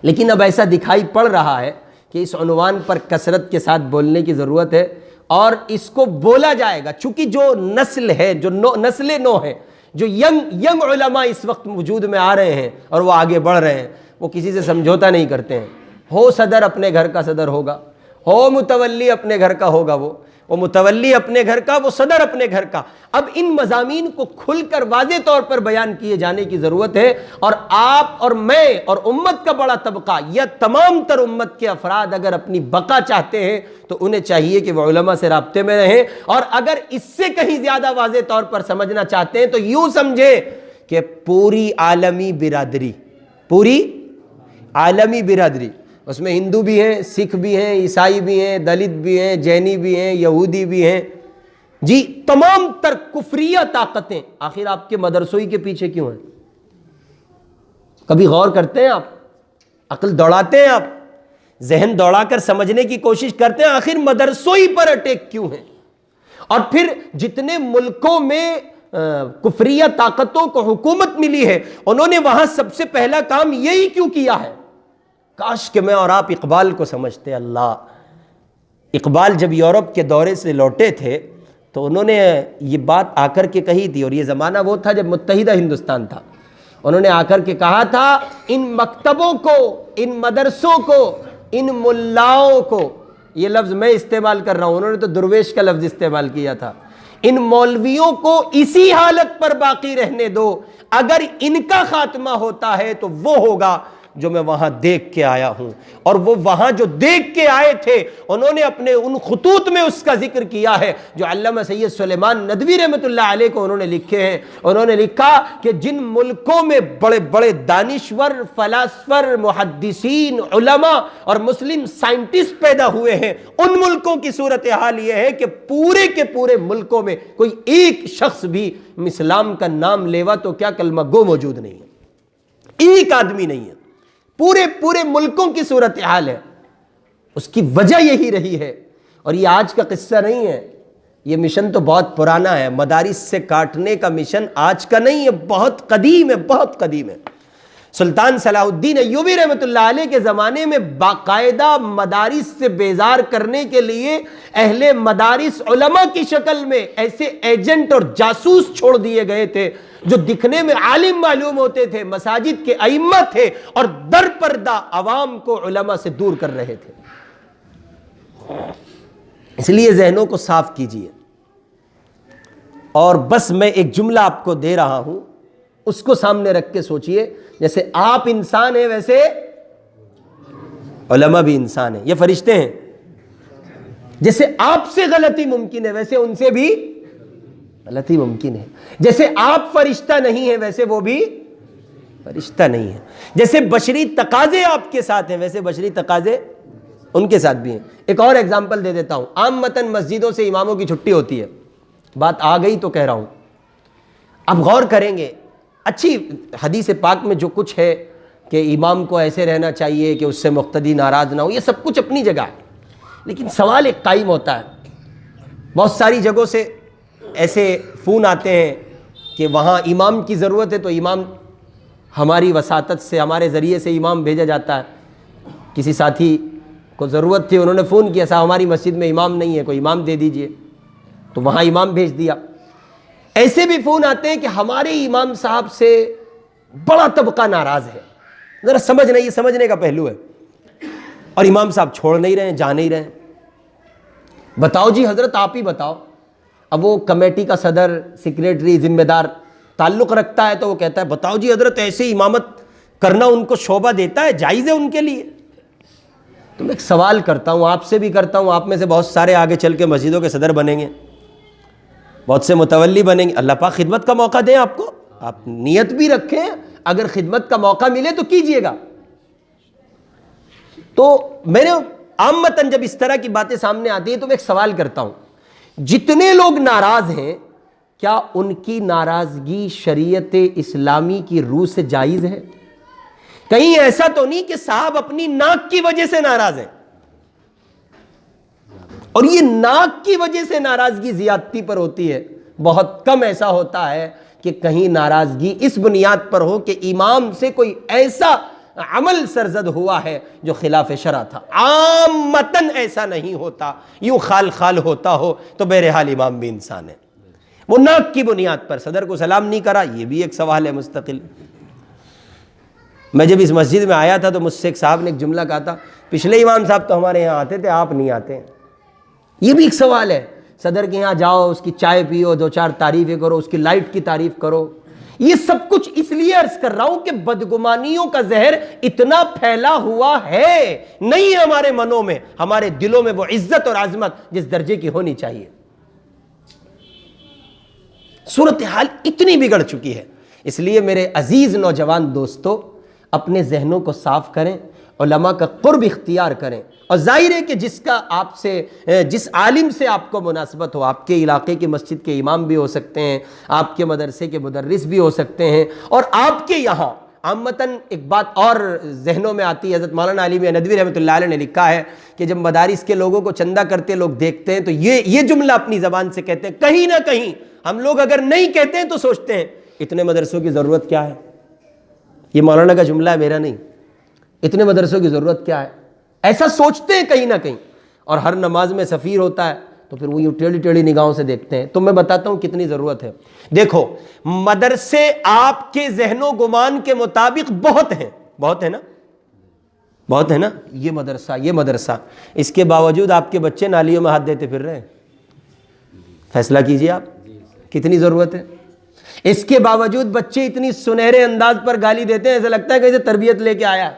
Speaker 2: لیکن اب ایسا دکھائی پڑ رہا ہے کہ اس عنوان پر کثرت کے ساتھ بولنے کی ضرورت ہے، اور اس کو بولا جائے گا، چونکہ جو نسل ہے، جو نسل نو ہے، جو ینگ علماء اس وقت وجود میں آ رہے ہیں اور وہ آگے بڑھ رہے ہیں، وہ کسی سے سمجھوتا نہیں کرتے ہیں۔ ہو صدر اپنے گھر کا صدر ہوگا، ہو متولی اپنے گھر کا ہوگا، وہ متولی اپنے گھر کا، وہ صدر اپنے گھر کا۔ اب ان مضامین کو کھل کر واضح طور پر بیان کیے جانے کی ضرورت ہے، اور آپ اور میں اور امت کا بڑا طبقہ یا تمام تر امت کے افراد اگر اپنی بقا چاہتے ہیں تو انہیں چاہیے کہ وہ علماء سے رابطے میں رہیں، اور اگر اس سے کہیں زیادہ واضح طور پر سمجھنا چاہتے ہیں تو یوں سمجھیں کہ پوری عالمی برادری، اس میں ہندو بھی ہیں، سکھ بھی ہیں، عیسائی بھی ہیں، دلت بھی ہیں، جینی بھی ہیں، یہودی بھی ہیں، جی تمام تر کفریہ طاقتیں آخر آپ کے مدرسوئی کے پیچھے کیوں ہیں؟ کبھی غور کرتے ہیں آپ؟ عقل دوڑاتے ہیں آپ؟ ذہن دوڑا کر سمجھنے کی کوشش کرتے ہیں آخر مدرسوئی پر اٹیک کیوں ہے؟ اور پھر جتنے ملکوں میں کفریہ طاقتوں کو حکومت ملی ہے، انہوں نے وہاں سب سے پہلا کام یہی کیوں کیا ہے؟ کاش کہ میں اور آپ اقبال کو سمجھتے۔ اللہ، اقبال جب یورپ کے دورے سے لوٹے تھے تو انہوں نے یہ بات آ کر کے کہی تھی، اور یہ زمانہ وہ تھا جب متحدہ ہندوستان تھا۔ انہوں نے آ کر کے کہا تھا ان مکتبوں کو، ان مدرسوں کو، ان ملاؤں کو، یہ لفظ میں استعمال کر رہا ہوں، انہوں نے تو درویش کا لفظ استعمال کیا تھا، ان مولویوں کو اسی حالت پر باقی رہنے دو، اگر ان کا خاتمہ ہوتا ہے تو وہ ہوگا جو میں وہاں دیکھ کے آیا ہوں۔ اور وہ وہاں جو دیکھ کے آئے تھے انہوں نے اپنے ان خطوط میں اس کا ذکر کیا ہے جو علامہ سید سلیمان ندوی رحمۃ اللہ علیہ کو انہوں نے لکھے ہیں۔ انہوں نے لکھا کہ جن ملکوں میں بڑے بڑے دانشور، فلاسفر، محدثین، علماء اور مسلم سائنٹسٹ پیدا ہوئے ہیں، ان ملکوں کی صورتحال یہ ہے کہ پورے کے پورے ملکوں میں کوئی ایک شخص بھی اسلام کا نام لیوا تو کیا کلمہ گو موجود نہیں ہے، ایک آدمی نہیں ہے، پورے ملکوں کی صورتحال ہے۔ اس کی وجہ یہی رہی ہے، اور یہ آج کا قصہ نہیں ہے، یہ مشن تو بہت پرانا ہے، مدارس سے کاٹنے کا مشن آج کا نہیں ہے، بہت قدیم ہے، بہت قدیم ہے۔ سلطان صلاح الدین ایوبی رحمۃ اللہ علیہ کے زمانے میں باقاعدہ مدارس سے بیزار کرنے کے لیے اہل مدارس علماء کی شکل میں ایسے ایجنٹ اور جاسوس چھوڑ دیے گئے تھے جو دکھنے میں عالم معلوم ہوتے تھے، مساجد کے ائمہ تھے، اور در پردہ عوام کو علماء سے دور کر رہے تھے۔ اس لیے ذہنوں کو صاف کیجئے۔ اور بس میں ایک جملہ آپ کو دے رہا ہوں، اس کو سامنے رکھ کے سوچئے، جیسے آپ انسان ہیں ویسے علماء بھی انسان ہیں، یہ فرشتے ہیں۔ جیسے آپ سے غلطی ممکن ہے ویسے ان سے بھی غلطی ممکن ہے۔ جیسے آپ فرشتہ نہیں ہیں ویسے وہ بھی فرشتہ نہیں ہے۔ جیسے بشری تقاضے آپ کے ساتھ ہیں ویسے بشری تقاضے ان کے ساتھ بھی ہیں۔ ایک اور ایگزامپل دے دیتا ہوں۔ عامتاً مسجدوں سے اماموں کی چھٹی ہوتی ہے، بات آ گئی تو کہہ رہا ہوں، اب غور کریں گے۔ اچھی حدیث پاک میں جو کچھ ہے کہ امام کو ایسے رہنا چاہیے کہ اس سے مقتدی ناراض نہ ہو، یہ سب کچھ اپنی جگہ ہے، لیکن سوال ایک قائم ہوتا ہے۔ بہت ساری جگہوں سے ایسے فون آتے ہیں کہ وہاں امام کی ضرورت ہے، تو امام ہماری وساطت سے، ہمارے ذریعے سے امام بھیجا جاتا ہے۔ کسی ساتھی کو ضرورت تھی، انہوں نے فون کیا، صاحب ہماری مسجد میں امام نہیں ہے، کوئی امام دے دیجئے، تو وہاں امام بھیج دیا۔ ایسے بھی فون آتے ہیں کہ ہمارے امام صاحب سے بڑا طبقہ ناراض ہے، ذرا سمجھنا، یہ سمجھنے کا پہلو ہے، اور امام صاحب چھوڑ نہیں رہے ہیں، جا نہیں رہے ہیں۔ بتاؤ جی حضرت، آپ ہی بتاؤ۔ اب وہ کمیٹی کا صدر، سیکریٹری، ذمہ دار تعلق رکھتا ہے، تو وہ کہتا ہے بتاؤ جی حضرت، ایسے امامت کرنا ان کو شعبہ دیتا ہے، جائز ہے ان کے لیے؟ تو میں ایک سوال کرتا ہوں، آپ سے بھی کرتا ہوں، آپ میں سے بہت سارے آگے چل کے مسجدوں کے صدر بنیں گے، بہت سے متولی بنیں گے، اللہ پاک خدمت کا موقع دیں آپ کو، آپ نیت بھی رکھیں، اگر خدمت کا موقع ملے تو کیجئے گا۔ تو میں نے عامتاً جب اس طرح کی باتیں سامنے آتی ہیں تو میں ایک سوال کرتا ہوں، جتنے لوگ ناراض ہیں، کیا ان کی ناراضگی شریعت اسلامی کی روح سے جائز ہے؟ کہیں ایسا تو نہیں کہ صاحب اپنی ناک کی وجہ سے ناراض ہیں، اور یہ ناک کی وجہ سے ناراضگی زیادتی پر ہوتی ہے؟ بہت کم ایسا ہوتا ہے کہ کہیں ناراضگی اس بنیاد پر ہو کہ امام سے کوئی ایسا عمل سرزد ہوا ہے جو خلاف شرع تھا۔ عامتاً ایسا نہیں ہوتا، یوں خال خال ہوتا ہو تو بہرحال امام بھی انسان ہے۔ وہ ناک کی بنیاد پر صدر کو سلام نہیں کرا، یہ بھی ایک سوال ہے مستقل۔ میں جب اس مسجد میں آیا تھا تو مجھ سے ایک صاحب نے ایک جملہ کہا تھا، پچھلے امام صاحب تو ہمارے یہاں آتے تھے، آپ نہیں آتے ہیں۔ یہ بھی ایک سوال ہے، صدر کے یہاں جاؤ، اس کی چائے پیو، دو چار تعریفیں کرو، اس کی لائٹ کی تعریف کرو۔ یہ سب کچھ اس لیے عرض کر رہا ہوں کہ بدگمانیوں کا زہر اتنا پھیلا ہوا ہے نہیں ہے ہمارے منوں میں، ہمارے دلوں میں وہ عزت اور عظمت جس درجے کی ہونی چاہیے۔ صورتحال اتنی بگڑ چکی ہے، اس لیے میرے عزیز نوجوان دوستو، اپنے ذہنوں کو صاف کریں، علماء کا قرب اختیار کریں، اور ظاہر ہے کہ جس عالم سے آپ کو مناسبت ہو، آپ کے علاقے کی مسجد کے امام بھی ہو سکتے ہیں، آپ کے مدرسے کے مدرس بھی ہو سکتے ہیں، اور آپ کے یہاں عامتاً ایک بات اور ذہنوں میں آتی ہے، حضرت مولانا علی میاں ندوی رحمۃ اللہ علیہ نے لکھا ہے کہ جب مدارس کے لوگوں کو چندہ کرتے لوگ دیکھتے ہیں تو یہ جملہ اپنی زبان سے کہتے ہیں، کہیں نہ کہیں ہم لوگ اگر نہیں کہتے ہیں تو سوچتے ہیں اتنے مدرسوں کی ضرورت کیا ہے۔ یہ مولانا کا جملہ ہے، میرا نہیں۔ اتنے مدرسوں کی ضرورت کیا ہے، ایسا سوچتے ہیں کہیں نہ کہیں، اور ہر نماز میں سفیر ہوتا ہے تو پھر وہ یوں ٹیڑھی ٹیڑھی نگاہوں سے دیکھتے ہیں۔ تو میں بتاتا ہوں کتنی ضرورت ہے۔ دیکھو، مدرسے آپ کے ذہن و گمان کے مطابق بہت ہیں، بہت ہے نا، بہت ہے نا، یہ مدرسہ، اس کے باوجود آپ کے بچے نالیوں میں ہاتھ دیتے پھر رہے ہیں۔ فیصلہ کیجئے آپ، کتنی ضرورت ہے؟ اس کے باوجود بچے اتنی سنہرے انداز پر گالی دیتے ہیں، ایسا لگتا ہے کہ اسے تربیت لے کے آیا۔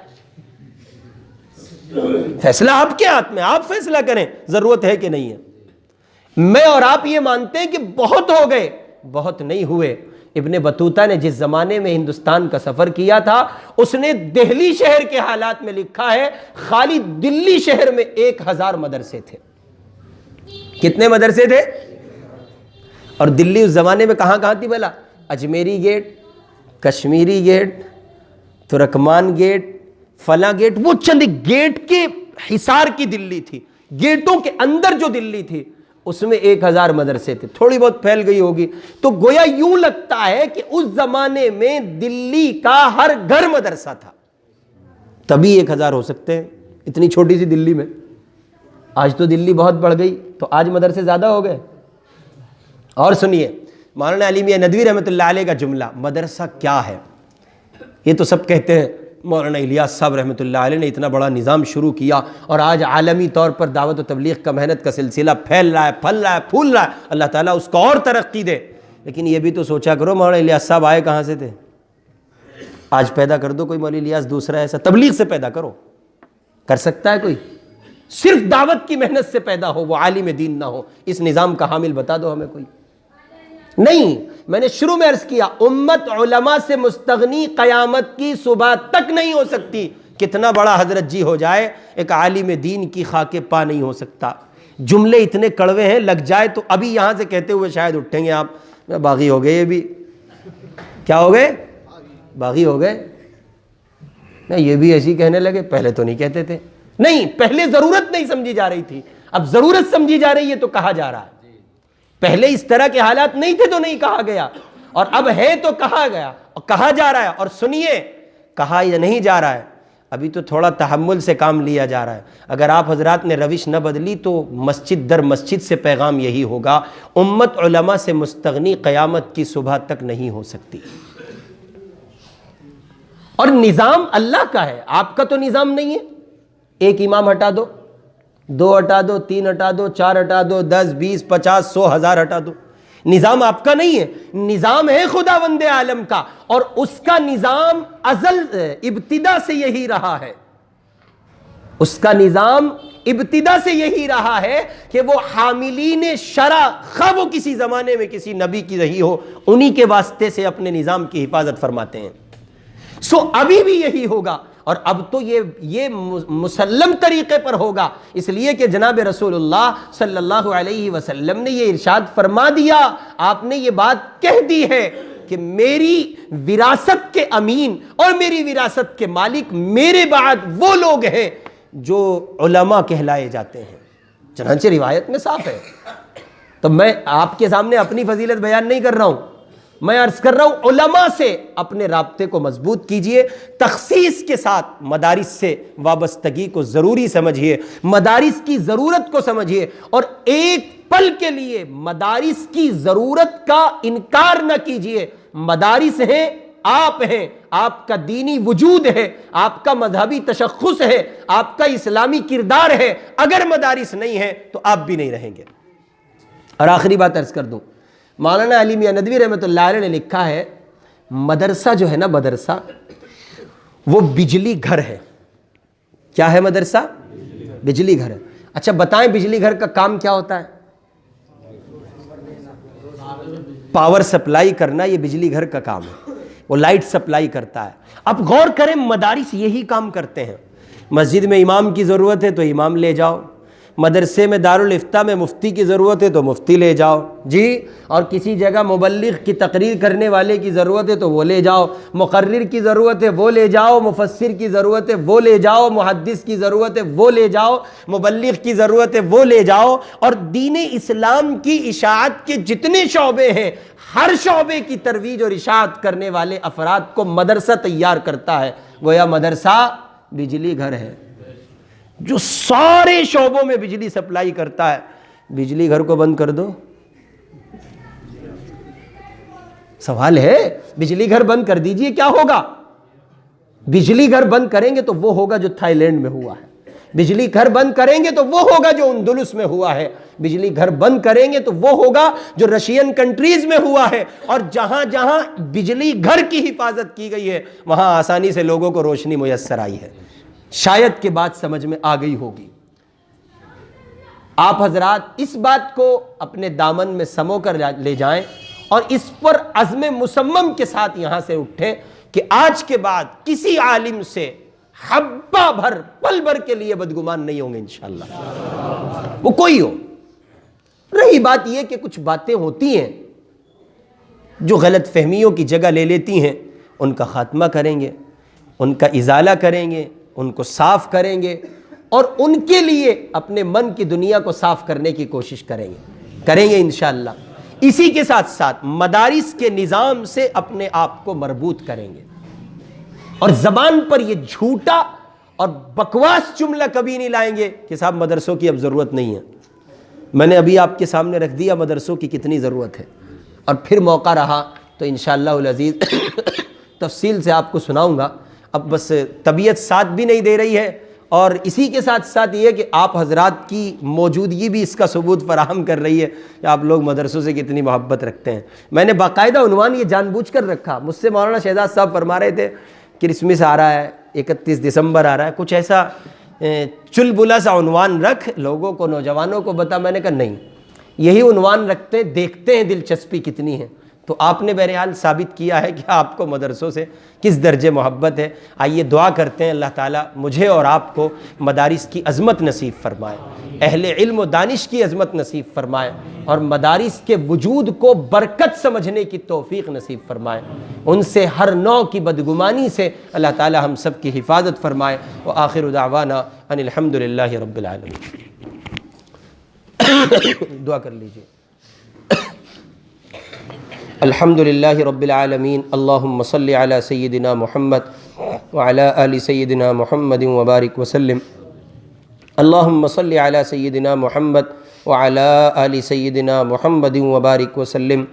Speaker 2: فیصلہ آپ کے ہاتھ میں، آپ فیصلہ کریں ضرورت ہے کہ نہیں ہے۔ میں اور آپ یہ مانتے ہیں کہ بہت ہو گئے، بہت نہیں ہوئے۔ ابن بطوطہ نے جس زمانے میں ہندوستان کا سفر کیا تھا، اس نے دہلی شہر کے حالات میں لکھا ہے خالی دلی شہر میں 1000 مدرسے تھے۔ کتنے مدرسے تھے؟ اور دلی اس زمانے میں کہاں کہاں تھی بھلا؟ Ajmeri gate, Kashmiri gate, Turkman gate, فلاں گیٹ، وہ چند گیٹ کے حصار کی دلی تھی۔ گیٹوں کے اندر جو دلی تھی اس میں 1000 مدرسے تھے، تھوڑی بہت پھیل گئی ہوگی، تو گویا یوں لگتا ہے کہ اس زمانے میں دلی کا ہر گھر مدرسہ تھا، تبھی 1000 ہو سکتے ہیں اتنی چھوٹی سی دلی میں۔ آج تو دلی بہت بڑھ گئی، تو آج مدرسے زیادہ ہو گئے۔ اور سنیے مولانا علی میاں ندوی رحمۃ اللہ علیہ کا جملہ، مدرسہ کیا ہے؟ یہ تو سب کہتے ہیں مولانا الیاس صاحب رحمۃ اللہ علیہ نے اتنا بڑا نظام شروع کیا اور آج عالمی طور پر دعوت و تبلیغ کا محنت کا سلسلہ پھیل رہا ہے، پھل رہا ہے، پھول رہا ہے، اللہ تعالیٰ اس کو اور ترقی دے۔ لیکن یہ بھی تو سوچا کرو مولانا الیاس صاحب آئے کہاں سے تھے؟ آج پیدا کر دو کوئی مولانا الیاس دوسرا ایسا، تبلیغ سے پیدا کرو، کر سکتا ہے کوئی؟ صرف دعوت کی محنت سے پیدا ہو، وہ عالم دین نہ ہو، اس نظام کا حامل بتا دو ہمیں کوئی۔ نہیں، میں نے شروع میں عرض کیا امت علماء سے مستغنی قیامت کی صبح تک نہیں ہو سکتی۔ کتنا بڑا حضرت جی ہو جائے، ایک عالم دین کی خاک پا نہیں ہو سکتا۔ جملے اتنے کڑوے ہیں، لگ جائے تو ابھی یہاں سے کہتے ہوئے شاید اٹھیں گے آپ، باغی ہو گئے، یہ بھی کیا ہو گئے؟ باغی ہو گئے۔ یہ بھی ایسی کہنے لگے، پہلے تو نہیں کہتے تھے۔ نہیں، پہلے ضرورت نہیں سمجھی جا رہی تھی، اب ضرورت سمجھی جا رہی ہے تو کہا جا رہا ہے۔ پہلے اس طرح کے حالات نہیں تھے تو نہیں کہا گیا، اور اب ہے تو کہا گیا اور کہا جا رہا ہے۔ اور سنیے، کہا یا نہیں جا رہا ہے، ابھی تو تھوڑا تحمل سے کام لیا جا رہا ہے۔ اگر آپ حضرات نے روش نہ بدلی تو مسجد در مسجد سے پیغام یہی ہوگا، امت علماء سے مستغنی قیامت کی صبح تک نہیں ہو سکتی۔ اور نظام اللہ کا ہے، آپ کا تو نظام نہیں ہے۔ ایک امام ہٹا دو، 2 ہٹا دو، 3 ہٹا دو، 4 ہٹا دو، 10 20 50 100 1000 ہٹا دو، نظام آپ کا نہیں ہے، نظام ہے خداوند عالم کا، اور اس کا نظام ازل ابتدا سے یہی رہا ہے۔ اس کا نظام ابتدا سے یہی رہا ہے کہ وہ حاملین شرع، خواہ وہ کسی زمانے میں کسی نبی کی رہی ہو، انہی کے واسطے سے اپنے نظام کی حفاظت فرماتے ہیں۔ سو ابھی بھی یہی ہوگا، اور اب تو یہ مسلم طریقے پر ہوگا، اس لیے کہ جناب رسول اللہ صلی اللہ علیہ وسلم نے یہ ارشاد فرما دیا، آپ نے یہ بات کہہ دی ہے کہ میری وراثت کے امین اور میری وراثت کے مالک میرے بعد وہ لوگ ہیں جو علماء کہلائے جاتے ہیں۔ چنانچہ روایت میں صاف ہے۔ تو میں آپ کے سامنے اپنی فضیلت بیان نہیں کر رہا ہوں، میں عرض کر رہا ہوں علماء سے اپنے رابطے کو مضبوط کیجئے، تخصیص کے ساتھ مدارس سے وابستگی کو ضروری سمجھیے، مدارس کی ضرورت کو سمجھیے، اور ایک پل کے لیے مدارس کی ضرورت کا انکار نہ کیجئے۔ مدارس ہیں، آپ ہیں، آپ کا دینی وجود ہے، آپ کا مذہبی تشخص ہے، آپ کا اسلامی کردار ہے، اگر مدارس نہیں ہیں تو آپ بھی نہیں رہیں گے۔ اور آخری بات عرض کر دوں، مولانا علی میاں ندوی رحمۃ اللہ علیہ نے لکھا ہے، مدرسہ جو ہے نا، مدرسہ وہ بجلی گھر ہے۔ کیا ہے مدرسہ؟ بجلی گھر ہے۔ اچھا بتائیں بجلی گھر کا کام کیا ہوتا ہے؟ پاور سپلائی کرنا، یہ بجلی گھر کا کام ہے، وہ لائٹ سپلائی کرتا ہے۔ اب غور کریں، مدارس یہی کام کرتے ہیں۔ مسجد میں امام کی ضرورت ہے تو امام لے جاؤ، مدرسے میں دارالافتاء میں مفتی کی ضرورت ہے تو مفتی لے جاؤ جی، اور کسی جگہ مبلغ کی تقریر کرنے والے کی ضرورت ہے تو وہ لے جاؤ، مقرر کی ضرورت ہے وہ لے جاؤ، مفسر کی ضرورت ہے وہ لے جاؤ، محدث کی ضرورت ہے وہ لے جاؤ، مبلغ کی ضرورت ہے وہ لے جاؤ۔ اور دین اسلام کی اشاعت کے جتنے شعبے ہیں، ہر شعبے کی ترویج اور اشاعت کرنے والے افراد کو مدرسہ تیار کرتا ہے۔ گویا مدرسہ بجلی گھر ہے جو سارے شعبوں میں بجلی سپلائی کرتا ہے۔ بجلی گھر کو بند کر دو، سوال ہے، بجلی گھر بند کر دیجئے، کیا ہوگا؟ بجلی گھر بند کریں گے تو وہ ہوگا جو تھائی لینڈ میں ہوا ہے، بجلی گھر بند کریں گے تو وہ ہوگا جو اندلس میں ہوا ہے، بجلی گھر بند کریں گے تو وہ ہوگا جو رشین کنٹریز میں ہوا ہے۔ اور جہاں جہاں بجلی گھر کی حفاظت کی گئی ہے وہاں آسانی سے لوگوں کو روشنی میسر آئی ہے۔ شاید کہ بات سمجھ میں آ گئی ہوگی۔ آپ حضرات اس بات کو اپنے دامن میں سمو کر لے جائیں اور اس پر عزم مصمم کے ساتھ یہاں سے اٹھیں کہ آج کے بعد کسی عالم سے حبہ بھر پل بھر کے لیے بدگمان نہیں ہوں گے انشاءاللہ، وہ کوئی ہو۔ رہی بات یہ کہ کچھ باتیں ہوتی ہیں جو غلط فہمیوں کی جگہ لے لیتی ہیں، ان کا خاتمہ کریں گے، ان کا ازالہ کریں گے، ان کو صاف کریں گے، اور ان کے لیے اپنے من کی دنیا کو صاف کرنے کی کوشش کریں گے۔ کریں گے انشاءاللہ۔ اسی کے ساتھ ساتھ مدارس کے نظام سے اپنے آپ کو مربوط کریں گے، اور زبان پر یہ جھوٹا اور بکواس جملہ کبھی نہیں لائیں گے کہ صاحب مدرسوں کی اب ضرورت نہیں ہے۔ میں نے ابھی آپ کے سامنے رکھ دیا مدرسوں کی کتنی ضرورت ہے، اور پھر موقع رہا تو انشاءاللہ العزیز تفصیل سے آپ کو سناؤں گا۔ اب بس طبیعت ساتھ بھی نہیں دے رہی ہے، اور اسی کے ساتھ ساتھ یہ کہ آپ حضرات کی موجودگی بھی اس کا ثبوت فراہم کر رہی ہے کہ آپ لوگ مدرسوں سے کتنی محبت رکھتے ہیں۔ میں نے باقاعدہ عنوان یہ جان بوجھ کر رکھا، مجھ سے مولانا شہزاد صاحب فرما رہے تھے کرسمس آ رہا ہے، 31 دسمبر آ رہا ہے، کچھ ایسا چل بلا سا عنوان رکھ، لوگوں کو نوجوانوں کو بتا۔ میں نے کہا نہیں، یہی عنوان رکھتے، دیکھتے ہیں دلچسپی کتنی ہے۔ تو آپ نے بہرحال ثابت کیا ہے کہ آپ کو مدرسوں سے کس درجے محبت ہے۔ آئیے دعا کرتے ہیں اللہ تعالیٰ مجھے اور آپ کو مدارس کی عظمت نصیب فرمائے، اہل علم و دانش کی عظمت نصیب فرمائے، اور مدارس کے وجود کو برکت سمجھنے کی توفیق نصیب فرمائے، ان سے ہر نوع کی بدگمانی سے اللہ تعالیٰ ہم سب کی حفاظت فرمائے۔ وآخر دعوانا ان الحمد للہ رب العالمین۔ دعا کر لیجیے۔ الحمد للہ رب العالمین، اللہم صلی علی سیدنا محمد وعلی آل سیدنا محمد وبارک وسلم۔ اللہم صلی علی سیدنا محمد وعلی آل سیدنا محمد وبارک وسلم۔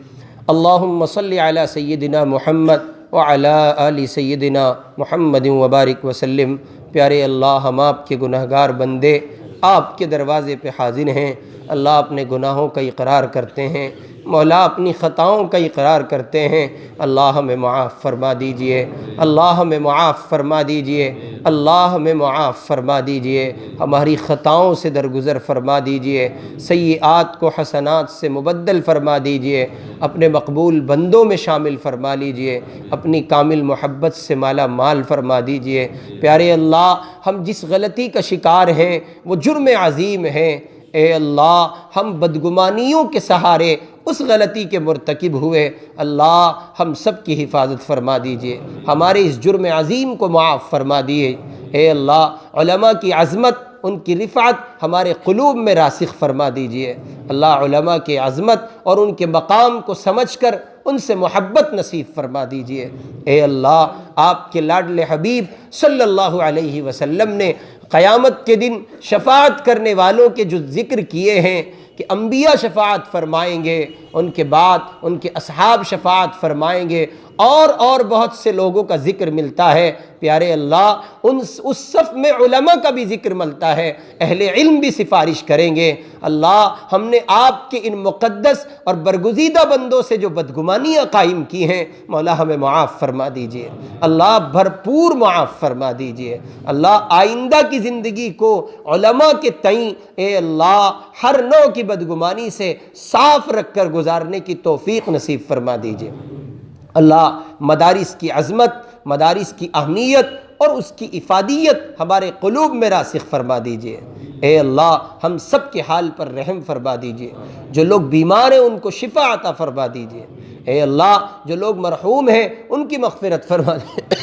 Speaker 2: اللہم صلی علی سیدنا محمد وعلی آل سیدنا محمد وبارک وسلم۔ پیارے اللہ، ہم آپ کے گنہگار بندے آپ کے دروازے پہ حاضر ہیں۔ اللہ اپنے گناہوں کا اقرار کرتے ہیں، مولا اپنی خطاؤں کا اقرار کرتے ہیں۔ اللہ ہمیں معاف فرما دیجئے، اللہ ہمیں معاف فرما دیجئے، اللہ ہمیں معاف فرما دیجئے، ہماری خطاؤں سے درگزر فرما دیجئے، سیئات کو حسنات سے مبدل فرما دیجئے، اپنے مقبول بندوں میں شامل فرما لیجئے، اپنی کامل محبت سے مالا مال فرما دیجئے۔ پیارے اللہ، ہم جس غلطی کا شکار ہیں وہ جرم عظیم ہے۔ اے اللہ، ہم بدگمانیوں کے سہارے اس غلطی کے مرتکب ہوئے، اللہ ہم سب کی حفاظت فرما دیجئے، ہمارے اس جرم عظیم کو معاف فرما دیے۔ اے اللہ، علماء کی عظمت، ان کی رفعت ہمارے قلوب میں راسخ فرما دیجئے۔ اللہ علماء کی عظمت اور ان کے مقام کو سمجھ کر ان سے محبت نصیب فرما دیجئے۔ اے اللہ، آپ کے لاڈلے حبیب صلی اللہ علیہ وسلم نے قیامت کے دن شفاعت کرنے والوں کے جو ذکر کیے ہیں کہ انبیاء شفاعت فرمائیں گے، ان کے بعد ان کے اصحاب شفاعت فرمائیں گے، اور بہت سے لوگوں کا ذکر ملتا ہے۔ پیارے اللہ، اس صف میں علماء کا بھی ذکر ملتا ہے، اہل علم بھی سفارش کریں گے۔ اللہ، ہم نے آپ کے ان مقدس اور برگزیدہ بندوں سے جو بدگمانیاں قائم کی ہیں، مولا ہمیں معاف فرما دیجئے، اللہ بھرپور معاف فرما دیجئے۔ اللہ، آئندہ کی زندگی کو علماء کے تئیں اے اللہ ہر نوع کی بدگمانی سے صاف رکھ کر گزارنے کی توفیق نصیب فرما دیجئے۔ اللہ، مدارس کی عظمت، مدارس کی اہمیت اور اس کی افادیت ہمارے قلوب میں راسخ فرما دیجئے۔ اے اللہ، ہم سب کے حال پر رحم فرما دیجئے، جو لوگ بیمار ہیں ان کو شفا عطا فرما دیجئے۔ اے اللہ، جو لوگ مرحوم ہیں ان کی مغفرت فرما دیجئے،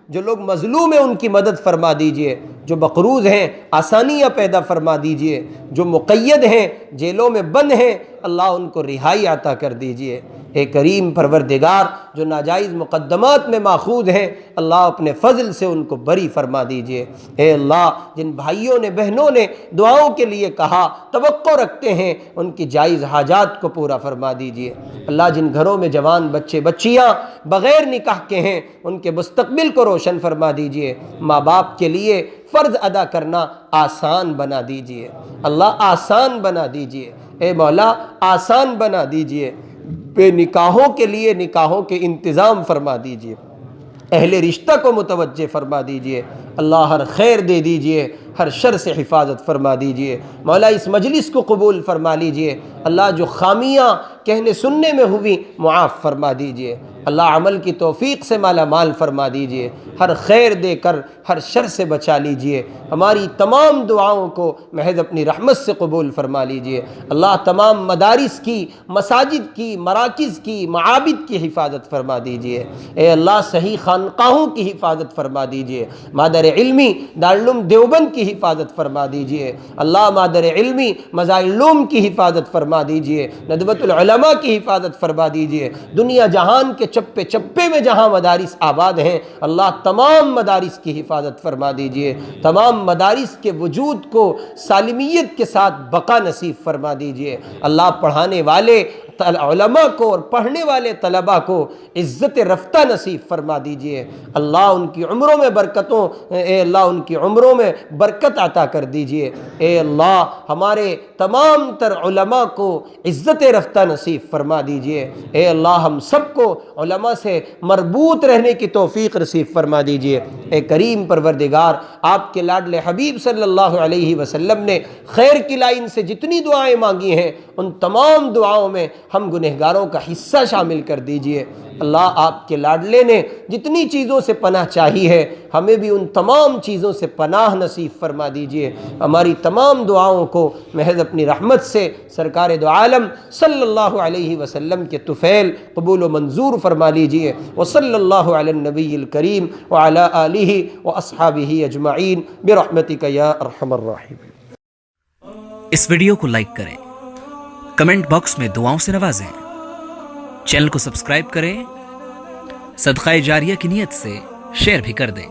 Speaker 2: جو لوگ مظلوم ہیں ان کی مدد فرما دیجئے، جو مقروض ہیں آسانیاں پیدا فرما دیجئے، جو مقید ہیں جیلوں میں بند ہیں اللہ ان کو رہائی عطا کر دیجئے۔ اے کریم پروردگار، جو ناجائز مقدمات میں ماخوذ ہیں اللہ اپنے فضل سے ان کو بری فرما دیجئے۔ اے اللہ، جن بھائیوں نے بہنوں نے دعاؤں کے لیے کہا، توقع رکھتے ہیں، ان کی جائز حاجات کو پورا فرما دیجئے۔ اللہ، جن گھروں میں جوان بچے بچیاں بغیر نکاح کے ہیں ان کے مستقبل کو روشن فرما دیجئے۔ ماں باپ کے لیے فرض ادا کرنا آسان بنا دیجئے، اللہ آسان بنا دیجئے۔ اے مولا، آسان بنا دیجئے، بے نکاحوں کے لیے نکاحوں کے انتظام فرما دیجئے، اہل رشتہ کو متوجہ فرما دیجئے۔ اللہ، ہر خیر دے دیجئے، ہر شر سے حفاظت فرما دیجئے۔ مولا، اس مجلس کو قبول فرما لیجئے۔ اللہ، جو خامیاں کہنے سننے میں ہوئی معاف فرما دیجئے۔ اللہ، عمل کی توفیق سے مالا مال فرما دیجئے۔ ہر خیر دے کر ہر شر سے بچا لیجئے، ہماری تمام دعاؤں کو محض اپنی رحمت سے قبول فرما لیجئے۔ اللہ تمام مدارس کی، مساجد کی، مراکز کی، معابد کی حفاظت فرما دیجئے۔ اے اللہ صحیح خانقاہوں کی حفاظت فرما دیجئے، مادر علمی دارالعلوم دیوبند کی حفاظت فرما دیجئے، اللہ مادر علمی مظاہر کی حفاظت فرما دیجئے، ندوۃ العلماء کی حفاظت فرما دیجئے۔ دنیا جہان کے چپے چپے میں جہاں مدارس آباد ہیں اللہ تمام مدارس کی حفاظت فرما دیجئے، تمام مدارس کے وجود کو سالمیت کے ساتھ بقا نصیب فرما دیجئے۔ اللہ پڑھانے والے علماء کو اور پڑھنے والے طلباء کو عزت رفتہ نصیب فرما دیجئے۔ اللہ ان کی عمروں میں برکتوں، اے اللہ ان کی عمروں میں برکت عطا کر دیجئے۔ اے اللہ ہمارے تمام تر علماء کو عزت رفتہ نصیب فرما دیجئے۔ اے اللہ ہم سب کو علماء سے مربوط رہنے کی توفیق نصیب فرما دیجئے۔ اے کریم پروردگار، آپ کے لاڈلے حبیب صلی اللہ علیہ وسلم نے خیر کی لائن سے جتنی دعائیں مانگی ہیں ان تمام دعاؤں میں ہم گنہگاروں کا حصہ شامل کر دیجئے۔ اللہ آپ کے لاڈلے نے جتنی چیزوں سے پناہ چاہی ہے ہمیں بھی ان تمام چیزوں سے پناہ نصیب فرما دیجئے۔ ہماری تمام دعاؤں کو محض اپنی رحمت سے سرکار دو عالم صلی اللہ علیہ وسلم کے طفیل قبول و منظور فرما لیجئے۔ وصلی اللہ علی النبی الکریم وعلی آلہ واصحابہ اجمعین برحمتک یا ارحم الراحمین۔
Speaker 3: اس ویڈیو کو لائک کریں، کمنٹ باکس میں دعاؤں سے نوازیں، چینل کو سبسکرائب کریں، صدقہ جاریہ کی نیت سے شیئر بھی کر دیں۔